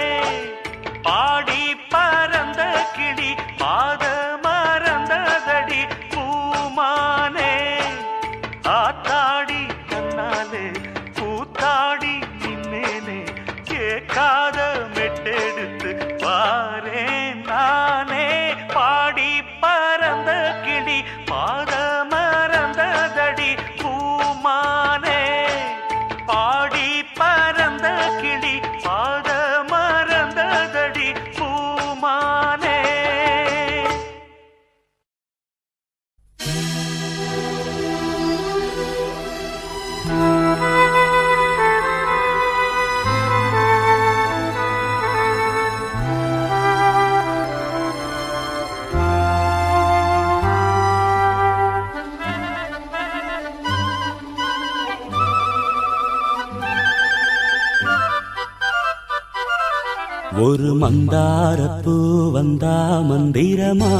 பாடி பறந்த கிளி பாத மறந்ததடி பூமானே ஆத்தாடி கண்ணாலே கூத்தாடி நின்னேனே கேட்காத மெட்டெடுத்து பாரே நானே பாடி பறந்த கிளி பாத மறந்ததடி பூமானே பாடி பறந்த கிளி பாத மறந்ததடி பூமானே. ஒரு மந்தாரப்பூ வந்தா மந்திரமா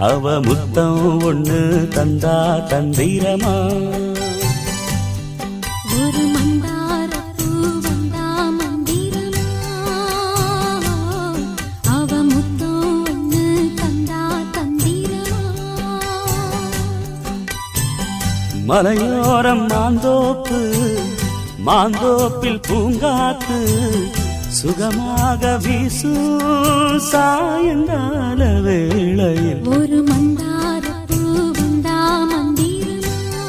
அவ முத்தம் ஒண்ணு தந்தா தந்திரமா ஒரு மந்தாரப்பூ வந்தா மந்திரமா அவ முத்தம் ஒண்ணு தந்தா தந்திரமா மலையோரம் மாந்தோப்பு மாந்தோப்பில் பூங்காத்து சுகமாக வீசும் சாயங்கால வேளையில் ஒரு மந்தாரப்பூ வந்தா மந்திரமா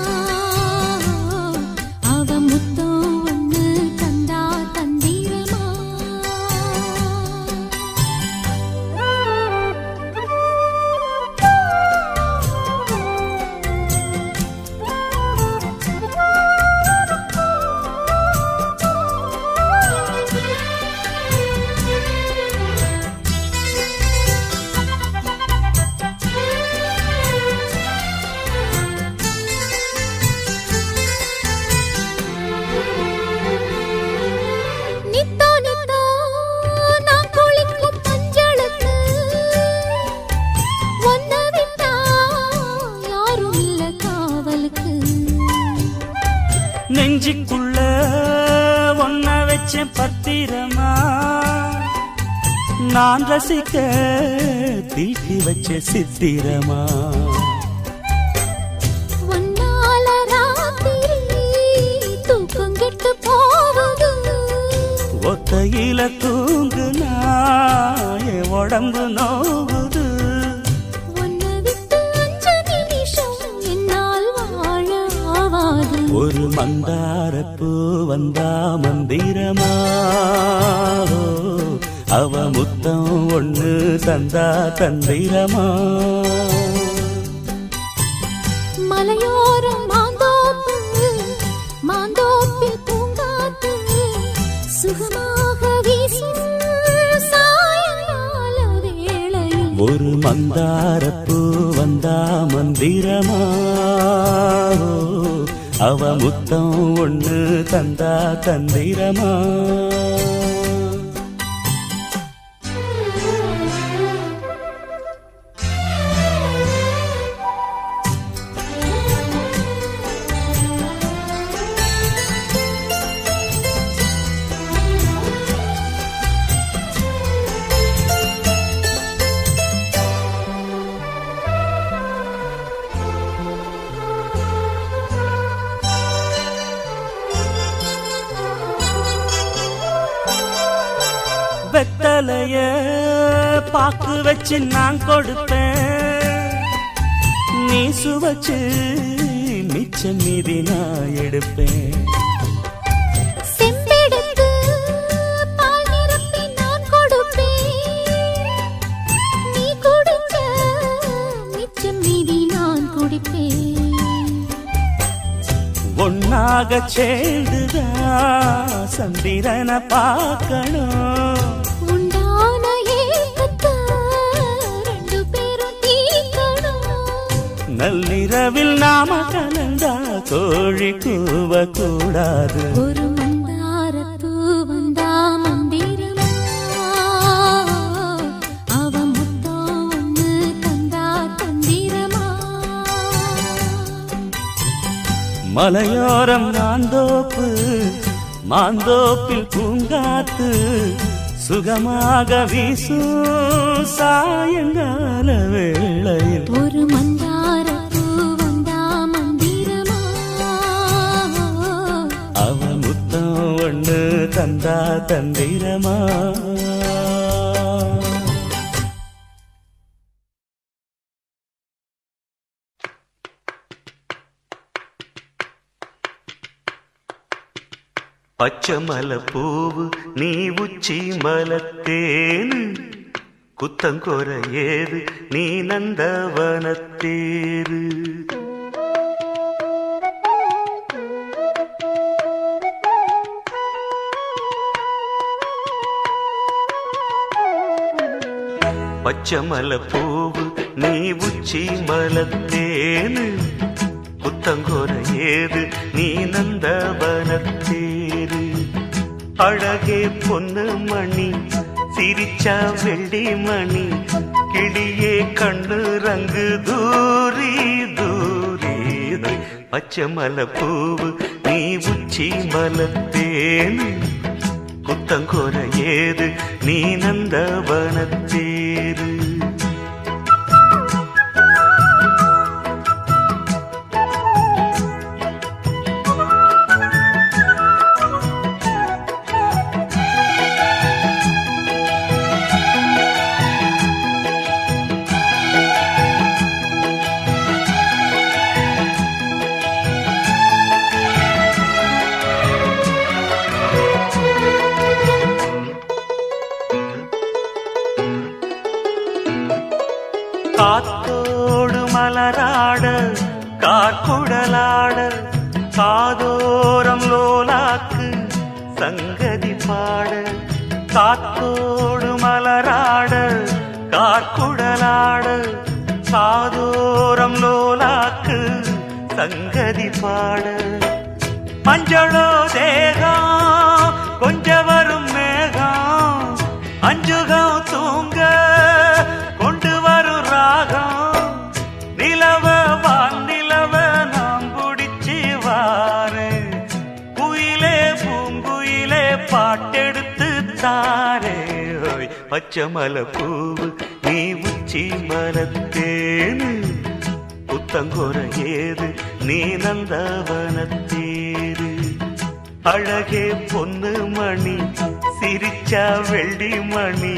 அவ முத்தம் ஒண்ணு தந்தா தந்திரமா நெஞ்சுக்குள்ள ஒன்ன வச்ச பத்திரமா நான் ரசிக்க தீட்டி வச்ச சித்திரமா உன்னால ராத்திரி தூக்கம் கெட்டு போகுது ஒத்தையில தூங்குனா என் உடம்பு நோவுது உன்னை விட்டு 5 நிமிஷம் என்னால் வாழ ஆவாது ஒரு மந்தாரப்பூ வந்தா மந்திரமா அவ முத்தம் ஒண்ணு தந்தா தந்திரமா மலையோரம் மாந்தோப்பில் பூங்காத்து சுகமாக வீசும் சாயங்கால வேளையில் ஒரு மந்தாரப்பூ வந்தா மந்திரமா அவ முத்தம் ஒண்ணு தந்தா தந்திரமா வெத்தலைய பாக்கு வச்சு நான் கொடுப்பேன் நீ சுவச்சு மிச்சம் மீதி நான் எடுப்பேன் செம்பெடுத்து பால் நிரப்பி நான் கொடுப்பேன் நீ குடிச்ச மிச்சம் மீதி நான் குடிப்பேன் ஒன்னாக சேர்ந்துதான் சந்திரனை பார்க்கணும் உண்டான ஏக்கத்தை 2 பேரும் தீர்க்கணும் நள்ளிரவில் நாம கலந்தா கோழி கூவ கூடாது ஒரு மந்தாரப்பூ வந்தா மந்திரமா அவ முத்தம் ஒண்ணு தந்தா தந்திரமா மலையோரம் மாந்தோப்பில் பூங்காத்து சுகமாக வீசும் சாயங்கால வேளையில் ஒரு மந்தாரப்பூ வந்தா மந்திரமா அவ முத்தம் ஒண்ணு தந்தா தந்திரமா பச்சை மலை பூவு நீ உச்சி மலத்தேனு குத்தங்கொர ஏது நீ நந்தவனத்தேரு பச்சை மலை பூவு நீ உச்சி மலத்தேனு புத்தங்கோர ஏது நீ நந்தவனத்தேரு அழகே பொன்னு மணி சிரிச்சா வெள்ளி மணி கிளியே கண்ணு ரங்கு தூரி தூரி பச்சை மலை பூவு நீ உச்சி மலத்தேனு புத்தங்கோர ஏது நீ நந்தவனத்தேரு காத்தோடு மலராட கார்குடலாட காதோரம் லோலாக்கு சங்கதி பாட காத்தோடு மலராட கார்குடலாட காதோரம் லோலாக்கு சங்கதி பாட மஞ்சளோ தேகம் கொஞ்ச வரும் மேகம் அஞ்சுகம் தூங்க கொண்டு வரும் ராகம் நிலவ வான் நிலவ நாம் பிடிச்சி வாரு பச்சமல பூவு நீ உச்சி மலத்தேனு புத்தங்கொர ஏது நீ நந்தவனத்தேரு அழகே பொன்னு மணி சிரிச்சா வெள்ளி மணி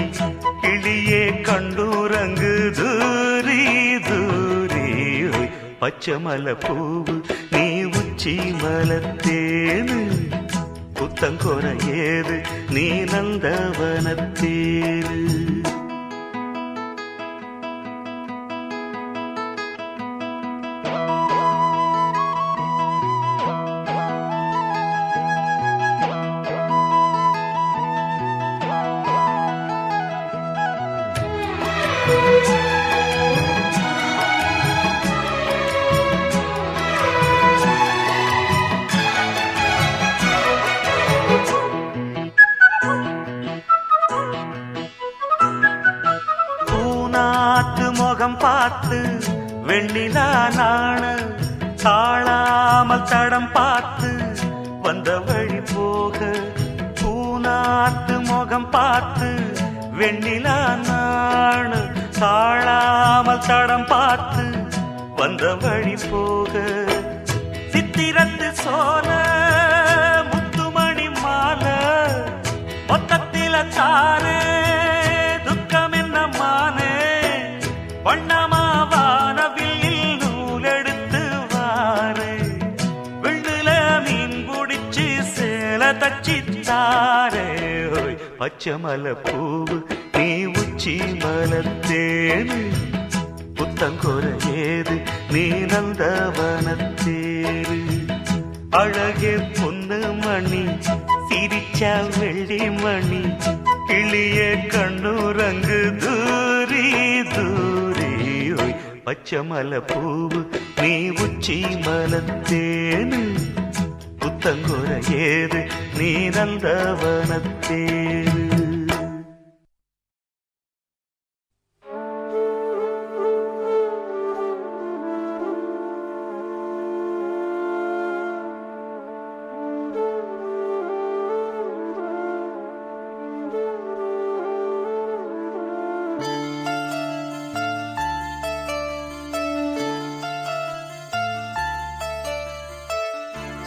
கிளியே கண்டூரங்கு தூரி தூரி பச்சமல பூவு நீ உச்சி மலத்தேனு புத்தங்கொர ஏது நீ நந்தவனத்தேரு முகம் பார்த்து வெண்ணிலா நாண தாழாமல் தடம் பார்த்து வந்த வழி போக பூநாத்து முகம் பார்த்து வெண்ணிலா நாண தாழாமல் தடம் பார்த்து வந்த வழி போக சித்திரத்து சோல முத்துமணி மாலை மொத்தத்தில தாரே துக்கம் என்ன மானே வண்ணமாவானவில் நூலெடுத்து வாரே விண்ணுல மீன் குடிச்சு சேல தச்சித்தாரே பச்சமல பூவு நீ உச்சி மலத்தேனு புத்தங்கொர ஏது நீ நந்தவனத்தேரு அழகே பொன்னு மணி சிரிச்சா வெள்ளி மணி கிளியே கண்ணுரங்கு தூரி தூரி பச்சமல பூவு நீ உச்சி மலத்தேனு புத்தங்கொர ஏது நீ நந்தவனத்தேரு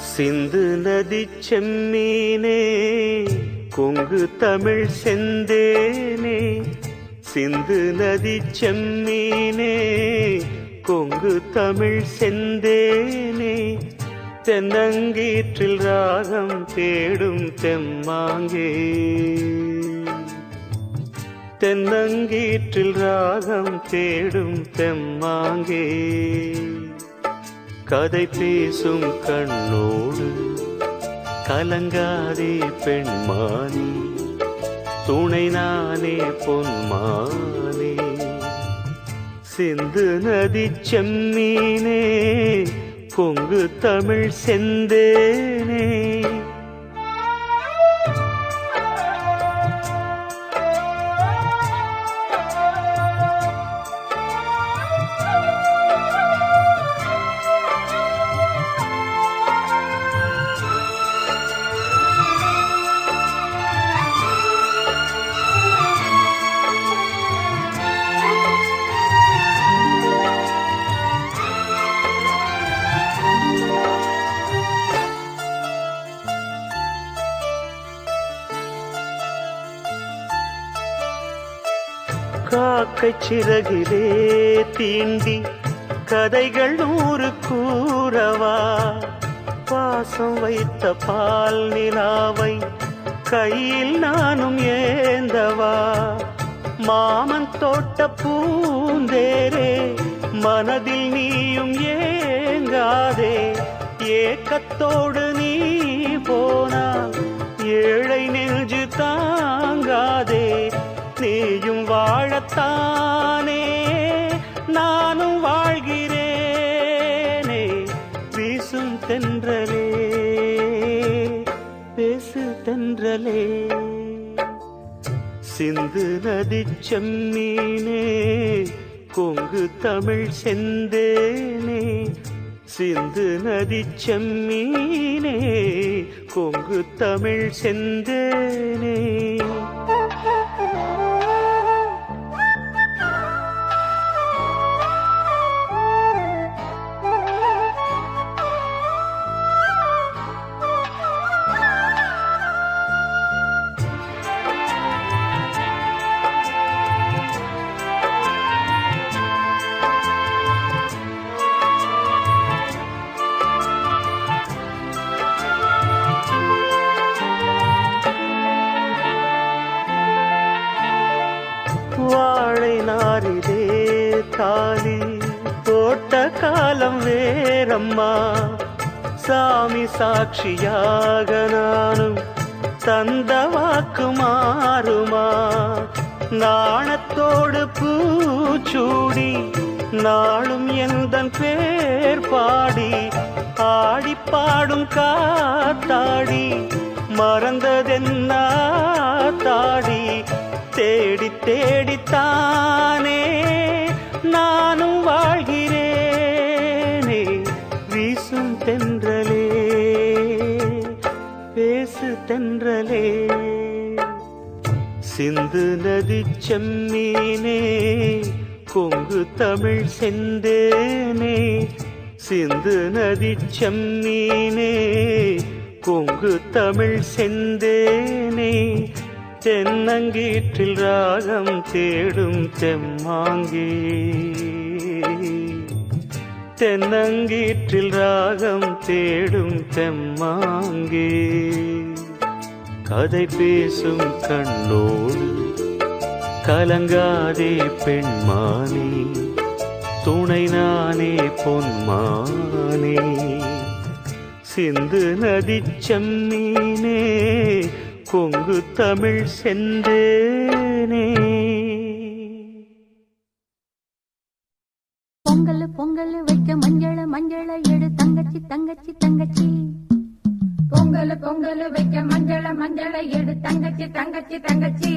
சிந்து நதி செம்மீனே கொங்கு தமிழ் செந்தேனே சிந்து நதி செம்மீனே கொங்கு தமிழ் செந்தேனே தென்னங்கீற்றில் ராகம் தேடும் தெம்மாங்கே தென்னங்கீற்றில் ராகம் தேடும் தெம்மாங்கே கதை பேசும் கண்ணோடு கலங்காதே பெண்மானே துணை நானே பொன்மானே சிந்து நதி செம்மீனே கொங்கு தமிழ் செந்தேனே காக்கை சிறகிலே தீண்டி கதைகள் 100 கூறவா பாசம் வைத்த பால் நிலாவை கையில் நானும் ஏந்தவா மாமன் தோட்ட பூந்தேரே மனதில் நீயும் ஏங்காதே ஏக்கத்தோடு நீ போனா ஏழை நெஞ்சு தாங்காதே நீயும் வாழத்தானே நானும் வாழ்கிறேனே வீசும் தென்றலே பேசு தென்றலே சிந்து நதி செம்மீனே கொங்கு தமிழ் செந்தேனே சிந்து நதி செம்மீனே கொங்கு தமிழ் செந்தேனே காலி போட்ட காலம் வேறம்மா. சாமி சாட்சியாக நானும் தந்த வாக்கு மாறுமா? நாணத்தோடு பூச்சூடி நாளும் எந்தன் பேர் பாடி ஆடி பாடும் காத்தாடி மறந்ததென்ன தாடி? தேடி தேடித்தானே நானும் வாழ்கிறேனே. வீசும் தென்றலே பேசு தென்றலே, சிந்து நதி செம்மீனே கொங்கு தமிழ் செந்தேனே. சிந்து நதி செம்மீனே கொங்கு தமிழ் செந்தேனே. தென்னங்கீற்றில் ராகம் தேடும் தெம்மாங்கே, தென்னங்கீற்றில் ராகம் தேடும் தெம்மாங்கே. கதை பேசும் கண்ணோடு கலங்காதே பெண்மானே, துணை நானே பொன்மானே. சிந்து நதி செம்மீனே கொங்கு தமிழ் செந்தேனே. பொங்கல் பொங்கல் வைக்க மஞ்சள மஞ்சள எடு தங்கச்சி தங்கச்சி தங்கச்சி. பொங்கல் பொங்கல் வைக்க மஞ்சள மஞ்சள எடு தங்கச்சி தங்கச்சி தங்கச்சி.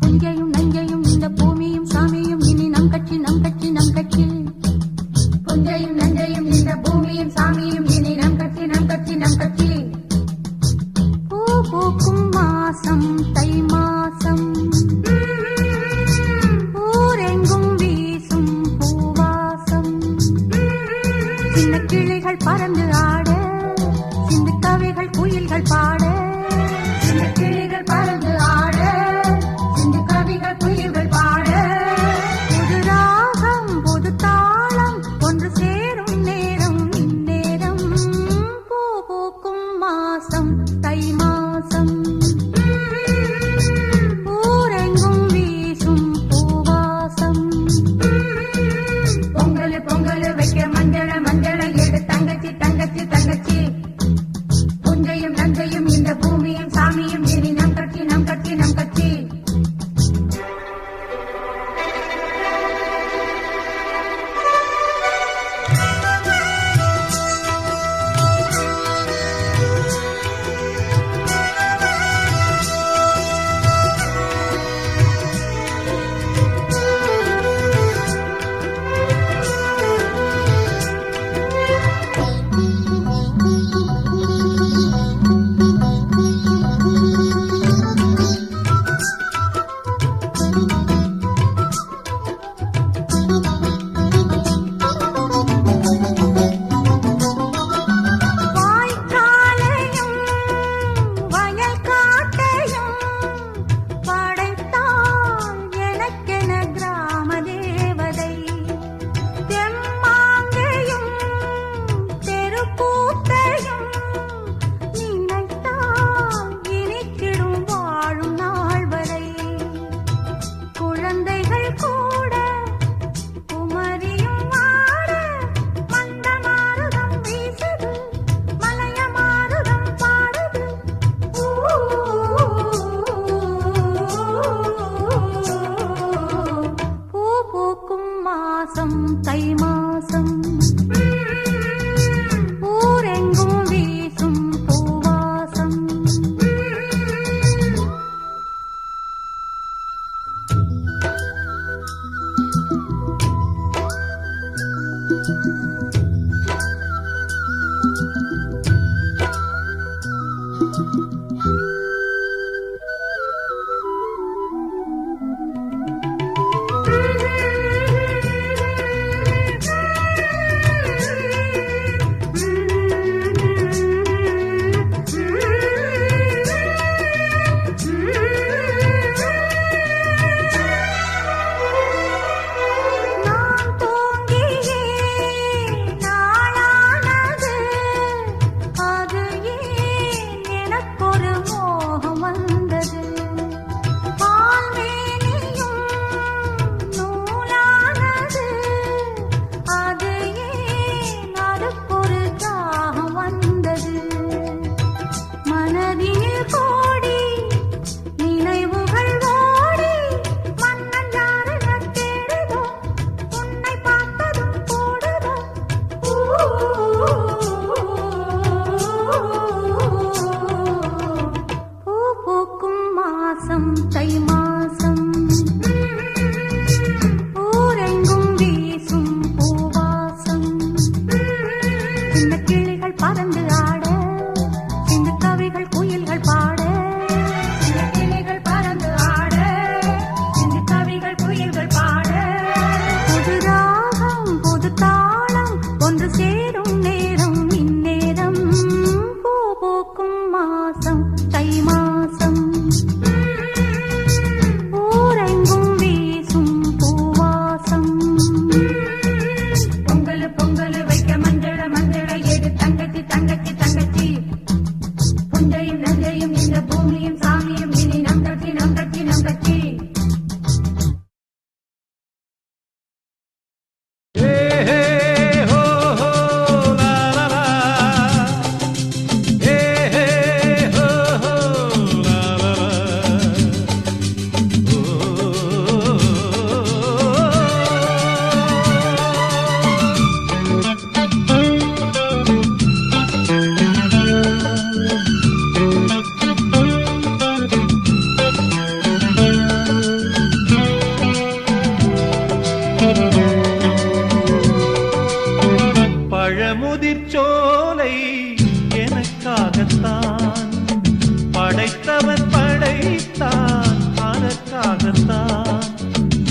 புஞ்சையும் நஞ்சையும் இந்த பூமியும் சாமியும் இனி நம் கட்சி நம் கட்சி நம் கட்சி. புஞ்சையும் நஞ்சையும் இந்த பூமியும் சாமியும் இனி நம் கட்சி நம் கட்சி நம் கட்சி. பூ பூக்கும் மாசம் தை மாசம், ஊரெங்கும் வீசும் பூவாசம். சின்ன கிளிகள் பறந்து ஆட, சிந்து கவிகள் குயில்கள் பாட. சின்ன கிளிகள் பறந்து ஆட, சிந்து கவிகள் குயில்கள் பாட. புது ராகம் புது தாளம் ஒன்று சேரும் நேரம் இந்நேரம். பூ பூக்கும் மாசம் தை மாசம், ஊரெங்கும் வீசும் பூவாசம். பொங்கல் பொங்கல் வைக்க மஞ்சள மஞ்சள எடு தங்கச்சி தங்கச்சி தங்கச்சி. புஞ்சையும் நஞ்சையும் இந்த பூமியும் சாமியும் இனி நம் கட்சி நம் கட்சி நம் கட்சி. வாய்க்காலையும் வயல் காட்டையும் படைத்தாள் எனக்கென கிராம தேவதை. தெம்மாங்கையும் தெருக்கூத்தையும் நினைத்தால் இனிக்கிடும் வாழும் நாள் வரை. குழந்தைகள் கூட குமரியும் ஆட, மந்த மாருதம் வீசுது மலைய மாருதம் பாடுது. பூ பூக்கும் மாசம் தை மாசம், ஊரெங்கும் வீசும் பூவாசம். நான் தூங்கியே நாளானது, அது ஏன் எனக்கொரு பூக்கும் மாசம் தை மாசம் ஊரெங்கும் வீசும் பூவாசம் பொங்கல் பொங்கல் வைக்க மஞ்சள மஞ்சள எடு தங்கச்சி தங்கச்சி தங்கச்சி புஞ்சையும் நஞ்சையும் இந்த பூமியும் சாமியும் இனி நம் கட்சி நம் கட்சி நம் கட்சி பழமுதிர்ச்சோலை எனக்காகத்தான் படைத்தவன் படைத்தான் அதற்காகத்தான்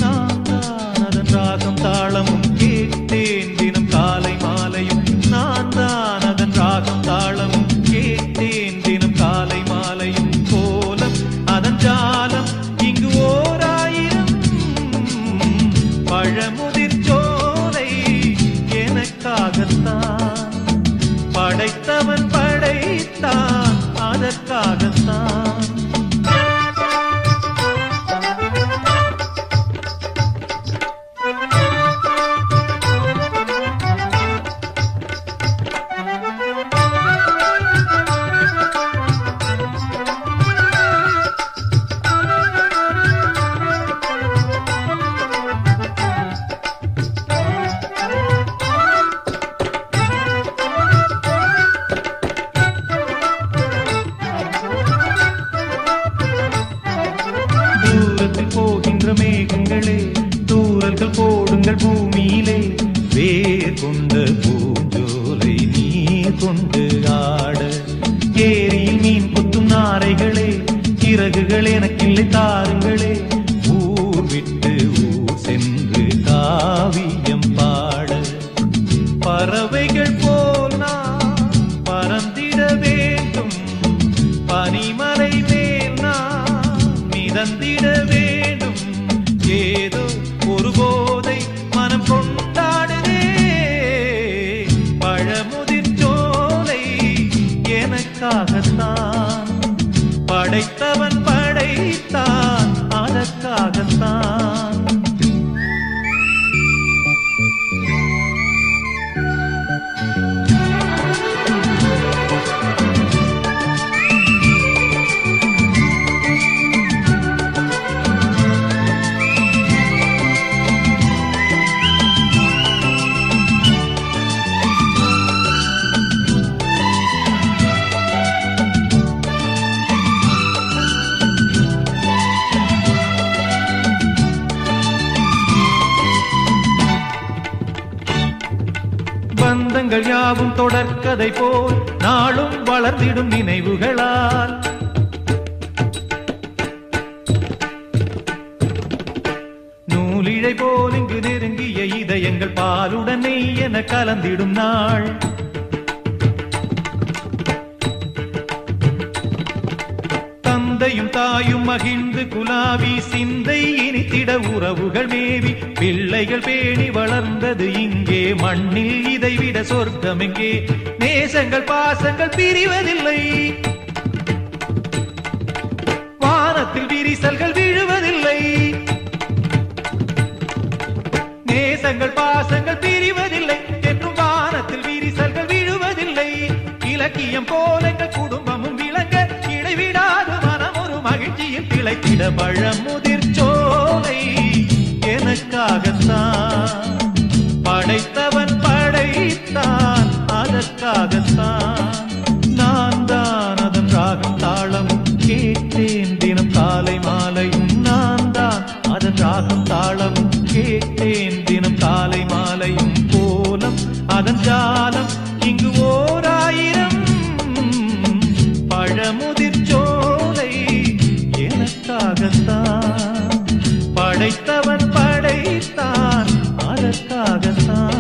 நான் தான் அதன் ராகம் தாளமும் கேட்டேன் தினம் காலை மாலையும் நான் தான் அதன் ராகம் தாளமும் கேட்டேன் தினம் காலை மாலையும் கோலம் அதன் ஜாலம் இங்கு ஓராயிரம் பழமுதிர்ச்சோலை எனக்காகத்தான் படைத்தவன் படைத்தான் அதற்காகத்தான் தூரத்தில் போகின்ற மேகங்களே தூரல்கள் போடுங்கள் பூமியிலே வேர் கொண்ட பூஞ்சோலை நீர் கொண்டு ஆட ஏரியில் மீன் கொத்தும் நாரைகளே இறகுகள் எனக்கில்லை தாருங்களே ஊர் விட்டு ஊர் சென்று காவியம் பாட பறவைகள் போல் நான் பறந்திட வேண்டும் பனிமலை மேல் நான் மிதந்திட வேண்டும் ஏதோ ஒரு போதை மனம் கொண்டாடுதே பழமுதிர்ச்சோலை எனக்காகத்தான் படைத்தவன் படைத்தான் அதற்காகத்தான் பந்தங்கள் யாவும் தொடர்கதை போல் நாளும் வளர்ந்திடும் நினைவுகளால் நூலிழை போல் இங்கு நெருங்கிய இதயங்கள் பாலுடன் நெய் என கலந்திடும் நாள் தந்தையும் தாயும் மகிழ்ந்து குலாவி சிந்தை இனித்திட உறவுகள் மேவி பிள்ளைகள் பேணி வளர்ந்தது இங்கே மண்ணில் இதைவிட சொர்க்கம் எங்கே நேசங்கள் பாசங்கள் பிரிவதில்லை வானத்தில் விரிசல்கள் விழுவதில்லை நேசங்கள் பாசங்கள் பிரிவதில்லை என்றும் வானத்தில் விரிசல்கள் விழுவதில்லை இலக்கியம் போல எங்கள் குடும்பமும் விளங்க இடைவிடாது மனம் ஒரு மகிழ்ச்சியில் திளைத்திட பழமுதிர்ச்சோலை எனக்காகத்தான் படைத்தவன் படைத்தான் அதற்காகத்தான் நான் தான் அதன் ராகம் தாளமும் கேட்டேன் தினம் காலை மாலையும் நான் தான் அதன் ராகம் தாளமும் கேட்டேன் தினம் காலை மாலையும் கோலம் அதன் ஜாலம் இங்கு ஓராயிரம் பழமுதிர்ச்சோலை எனக்காகத்தான் படைத்தவன் படைத்தான் அதற்காகத்தான்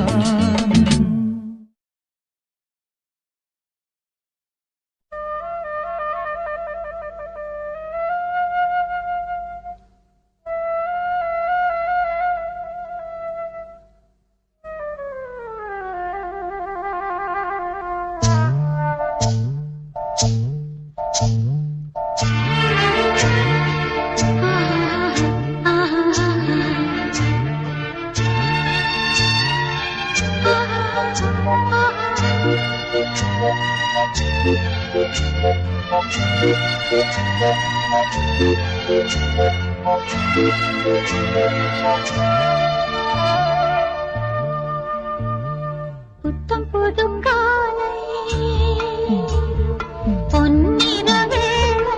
புத்தம் புது காலை பொன்னிற வேளை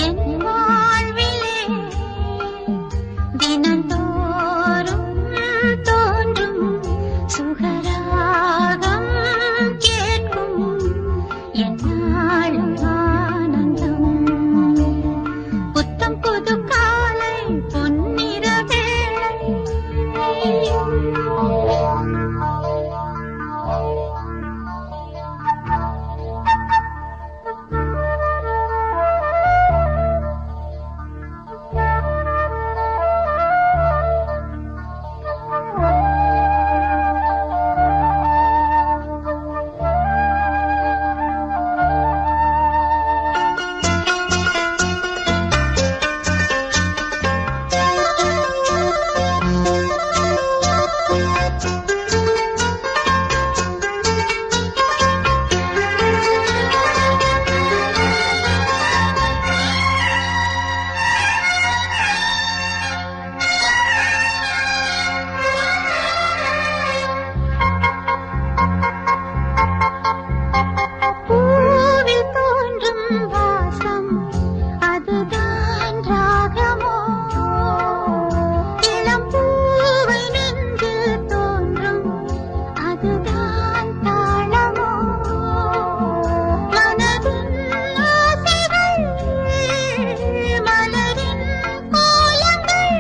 என் வாழ்விலே தினந்தோறும் தோன்றும் சுகராகம் கேட்கும் என்னாலும் ஆனந்தம். புத்தம் புது காலை பொன்னிற வேளை பூவில் தோன்றும் வாசம் அதுதான் ராகமோ, இளம் பூவை நெஞ்சில் தோன்றும் அதுதான் தாளமோ, மனதின் ஆசைகள் மலரின் கோலங்கள்,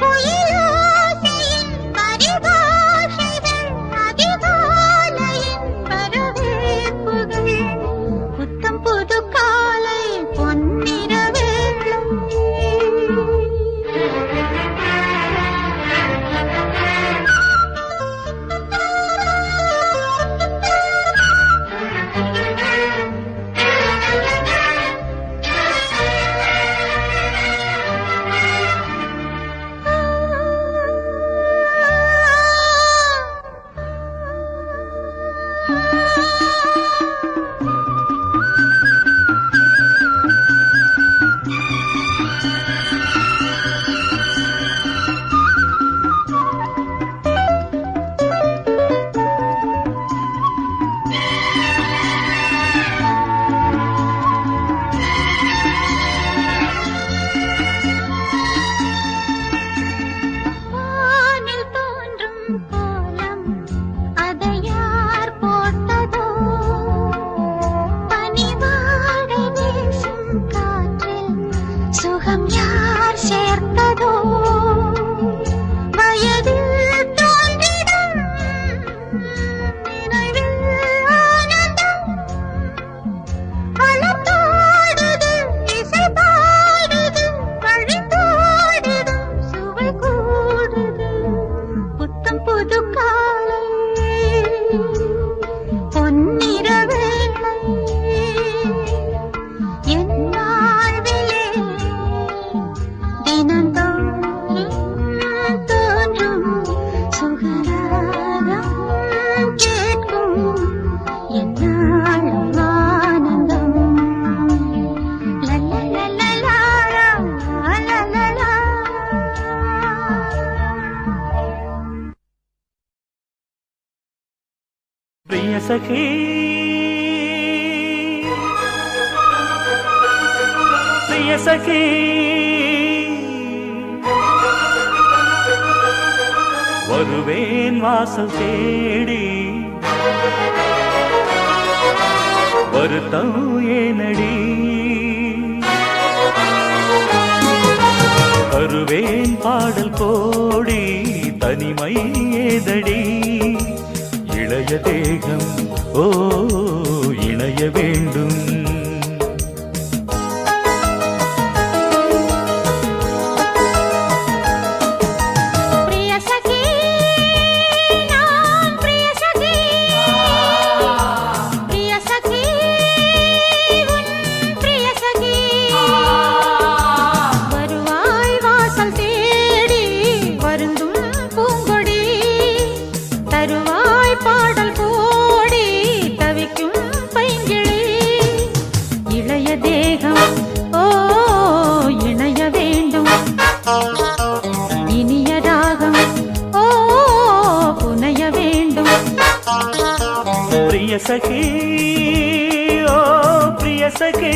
குயிலோசையின் பரிபாஷைகள் அதிகாலையின் வரவேற்புகள். புத்தம் புது காலை பொன்னிற வேளை வானில் தோன்றும் கோலம் அதை யார் போட்டதோ, பனிவாடை வீசும் காற்றில் சுகம் யார் சேர்த்ததோ, வயதில் தோன்றிடும் நினைவில் ஆனந்தம் அளத்தோடுது இசை பாடுது வழிந்தோடுதும் சுவை கூடுது. புத்தம் புது காலை பொன்னிற வேளை என் வாழ்விலே தினந்தோறும் தோன்றும் சுகராகம் கேட்கும் என்னாலும் ஆனந்தம். லல்லலலலா, லல்லலலா. பிரிய சகி பிரிய சகி வருவேன் வாசல் தேடி, வருத்தம் ஏனடி, வருவேன் பாடல் கோடி தனிமை ஏதடி, இளைய தேகம் ஓ இணைய வேண்டும். பிரிய சகி நான் பிரிய சகி, பிரிய சகி உன் பிரிய சகி, வருவாய் வாசல் தேடி வருந்தும் பூங்கொடி, தருவாய் பாடல் கோடி பிரிய சகி ஓ பிரிய சகி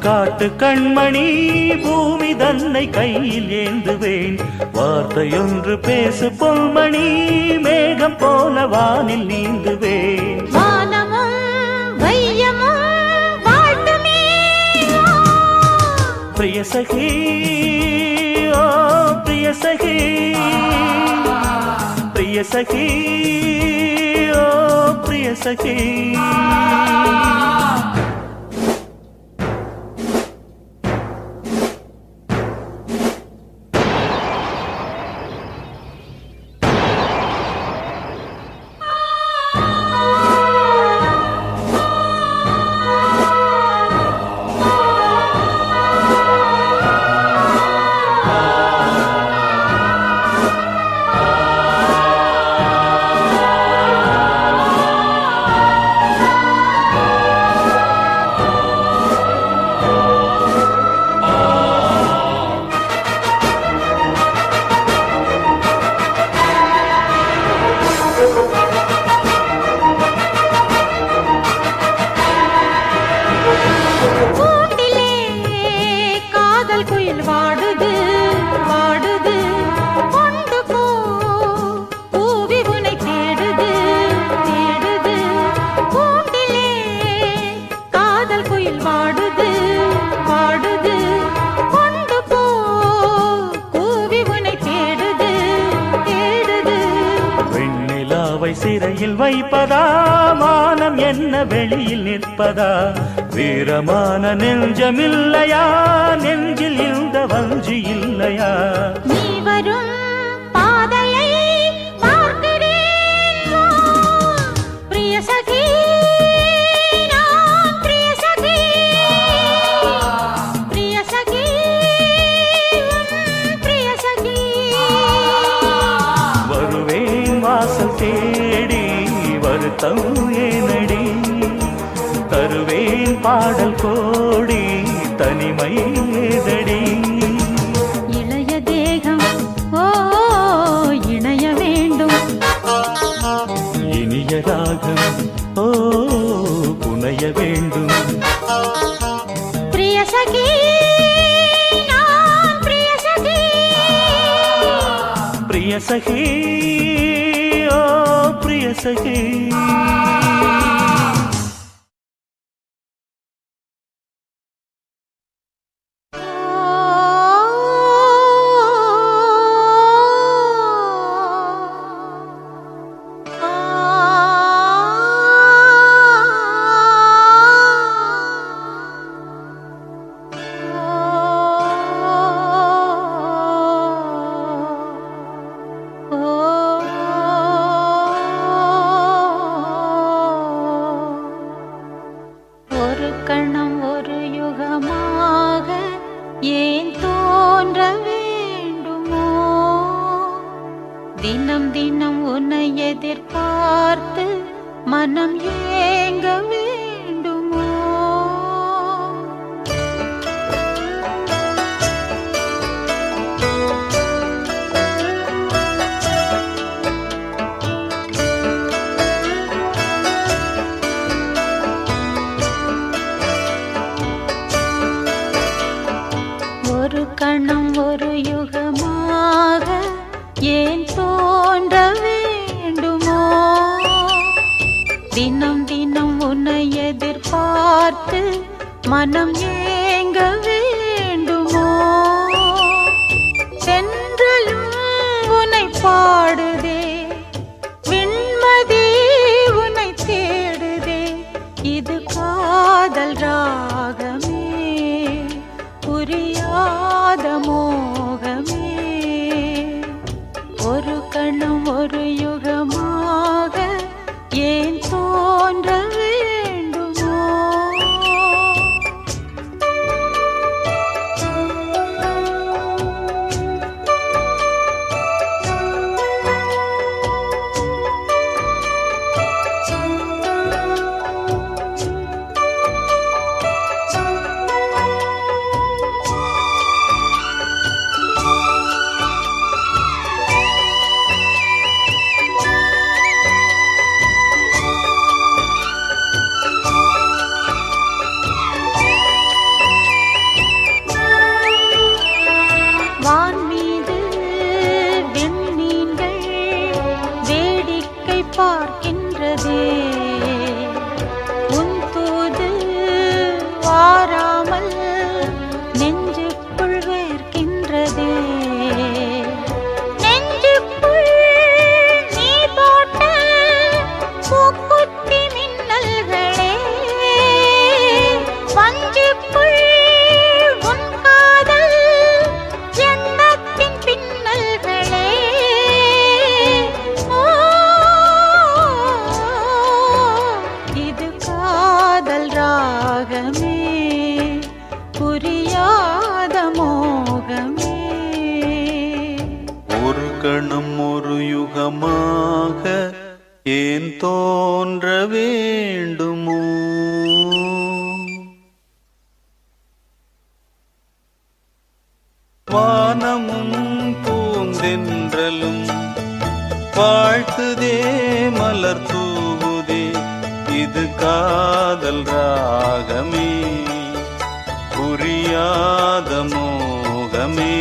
காட்டு கண்மணி பூமி தன்னை கையில் ஏந்துவேன் வார்த்தையொன்று பேசு பொன்மணி மேகம் போல வானில் நீந்துவேன் வானமும் வையமும் வாழ்த்துமே பிரிய சகி ஓ பிரிய சகி பிரிய சகி ஓ பிரிய சகி சிறையில் வைப்பதா மானம் என்ன வெளியில் நிற்பதா வீரமான நெஞ்சமில்லையா நெஞ்சில் இந்த வஞ்சி இல்லையா நீ வரும் பாதையை பார்க்கிறேன் பிரிய சகி நான் பிரிய சகி பிரிய சகி பிரிய சகி வருவேன் வாசல் தேடி வருத்தம் ஏனடி தருவேன் பாடல் கோடி தனிமை ஏதடி இளைய தேகம் ஓ இணைய வேண்டும் இனிய ராகம் ஓ புனைய வேண்டும் பிரிய சகி நான் பிரிய சகி பிரிய சகி ஓ பிரிய சகி தினம் தினம் உன்னை எதிர்பார்த்து மனம் ஏங்க வேண்டுமோ ஒரு கணம் ஒரு யுகமாக ஏன் தோன்ற வேண்டுமோ தினம் தினம் உன்னை எதிர்பார்த்து மனம் ஏங்க வேண்டுமோ? சென்றலும் உன்னை பாடுதே, விண்மதி உன்னை தேடுதே. இது காதல் ராகமே, புரியாத மோகமே. ஒரு கணம் ஒரு யுகமாக ஏன் தோன்ற வேண்டுமோ? வான் மீது விண்மீன்கள் வேடிக்கை பார்க்கின்றதே, உன் தூது வாராமல் நெஞ்சுக்குள் வேர்க்கின்றதே. நெஞ்சுக்குள் நீ போட்ட பூக்குத்தி மின்னல்களே, வஞ்சுக்குள் உன் காதல் எண்ணத்தின் பின்னல்களே. ஓ, இது காதல் ராகமே, புரியாத மோகமே. ஒரு கணம் ஒரு யுகமாக ஏன் தோன்ற வேண்டுமோ? வானமும் பூந்தென்றலும் வாழ்த்துதே மலர் தூவுதே. இது காதல் ராகமே, புரியாத மோகமே.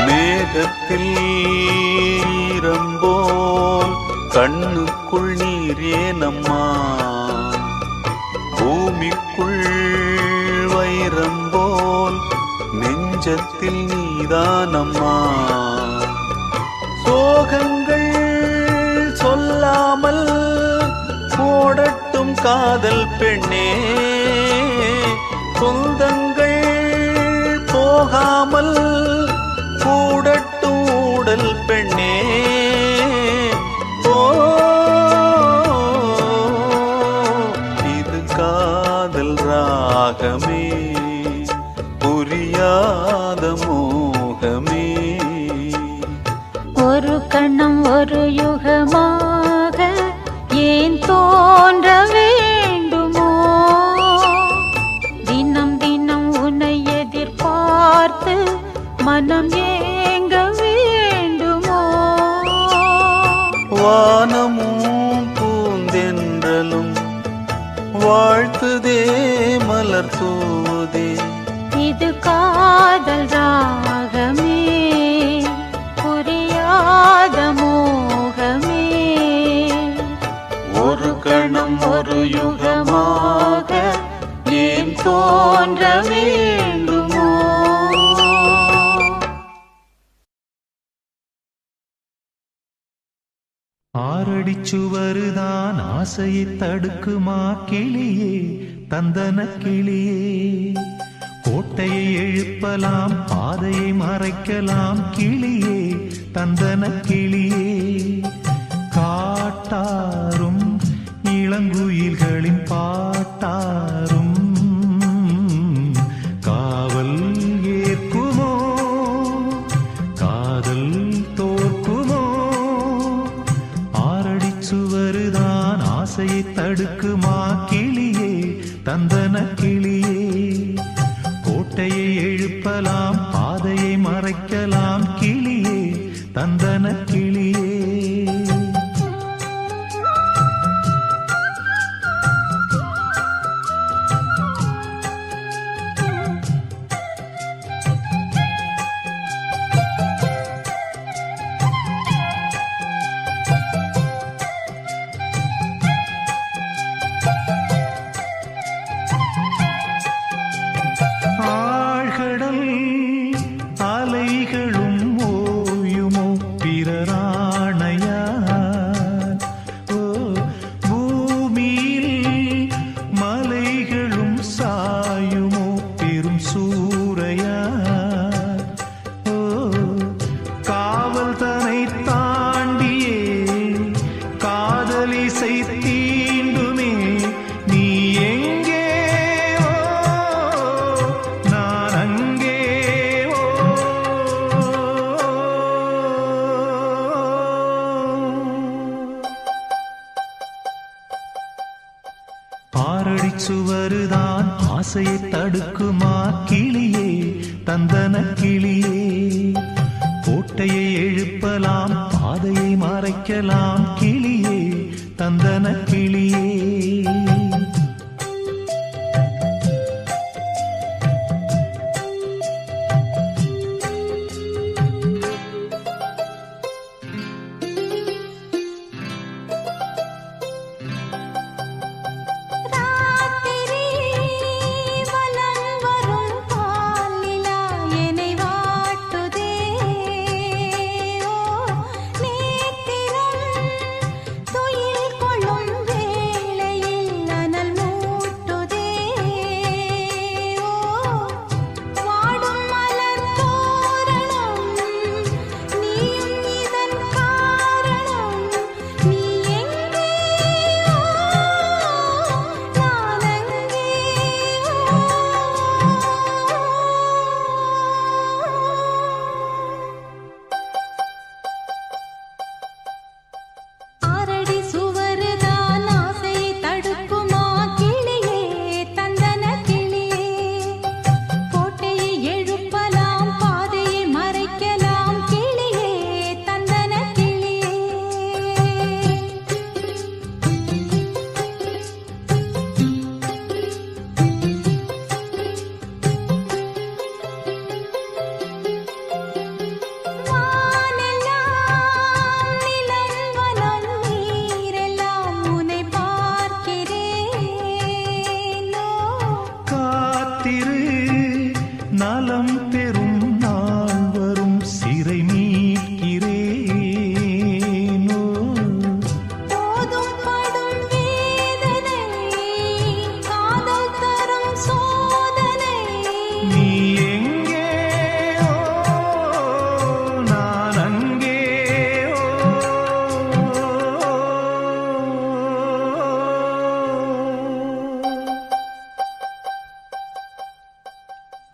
மேகத்தில் ஈரம்போல் கண்ணுக்குள் நீர் ஏனம்மா? பூமிக்குள் வைரம்போல் நெஞ்சத்தில் நீதானம்மா. சோகங்கள் சொல்லாமல் ஓடட்டும் காதல் பெண்ணே, சொந்தங்கள் போகாமல் கூடட்டும் ஊடல் பெண்ணே. ஓ, இது காதல் ராகமே, புரியாத மோகமே. ஒரு கணம் ஒரு யுகமாக ஏன் தோன்ற வேண்டுமோ? தினம் தினம் உன்னை எதிர்பார்த்து மனம் ஏங்க வேண்டுமோ? வானமும் பூந்தென்றலும் வாழ்த்துதே மலர் தூவுதே. இது காதல் ராகமே, புரியாத மோகமே. ஒரு கணம் ஒரு யுகமாக ஏன் தோன்ற வேண்டுமோ? ஆறடிச்சுவருதான் ஆசையை தடுக்குமா கிளியே, தந்தன கிளியே. கோட்டையை எழுப்பலாம், பாதையை மறைக்கலாம் கிளியே, தந்தன கிளியே. காட்டாரும் இளங்குயில்களின் பாட்டாரும் காவல் ஏற்குமோ? காதல் தோற்குமோ? ஆறடிச்சுவருதான் ஆசையை தடுக்குமா கிளியே, தந்தன கிளியே. ஆசையை தடுக்குமா கிளியே தந்தன கிளியே கோட்டையை எழுப்பலாம் பாதையை மறைக்கலாம் கிளியே தந்தன கிளியே ராத்திரி வலம் வரும் பாலிலா என்னை வாட்டுதே ஓ நேத்திரம் துயில் கொள்ளும் வேளையில் அனல் மூட்டுதே ஓ வாடும் மலர் தோரணம் நீயும் இதன் காரணம் நீ எங்கே ஆரடி சுவருதான் ஆசையை தடுக்குமா கிளியே தந்தன கிளியே கோட்டையை எழுப்பலாம் பாதையை மறைக்கலாம் கிளியே தந்தன கிளியே வானெல்லாம் நிலம் வனம் நீரெல்லாம் உன்னை பார்க்கிறேனோ காத்திரு நலம் பெறும் நாள் வரும் சிறை மீட்கிறேனோ போதும் படும் வேதனை காதல் தரும் சோதனை நீ எங்கே ஓ நான் அங்கே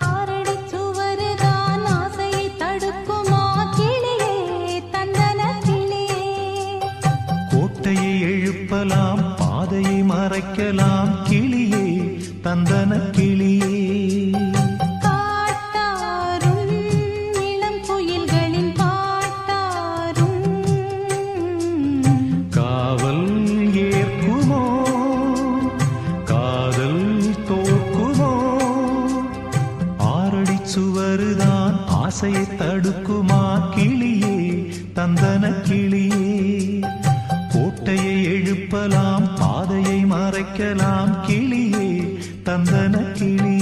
ஆரடி சுவருதான் ஆசையை தடுக்குமா கிளியே தந்தன கிளியே கோட்டையை எழுப்பலாம் பாதையை மறைக்கலாம் கிளியே தந்தன கிளியே காட்டாரும் இளம் குயில்களின் பாட்டாரும் காவல் ஏற்குமோ காதல் தோற்குமோ ஆரடி சுவருதான் ஆசையை தடுக்குமா கிளியே தந்தன கிளியே கோட்டையை எழுப்பலாம் பாதையை மறைக்கலாம் கிளியே தந்தன கிளியே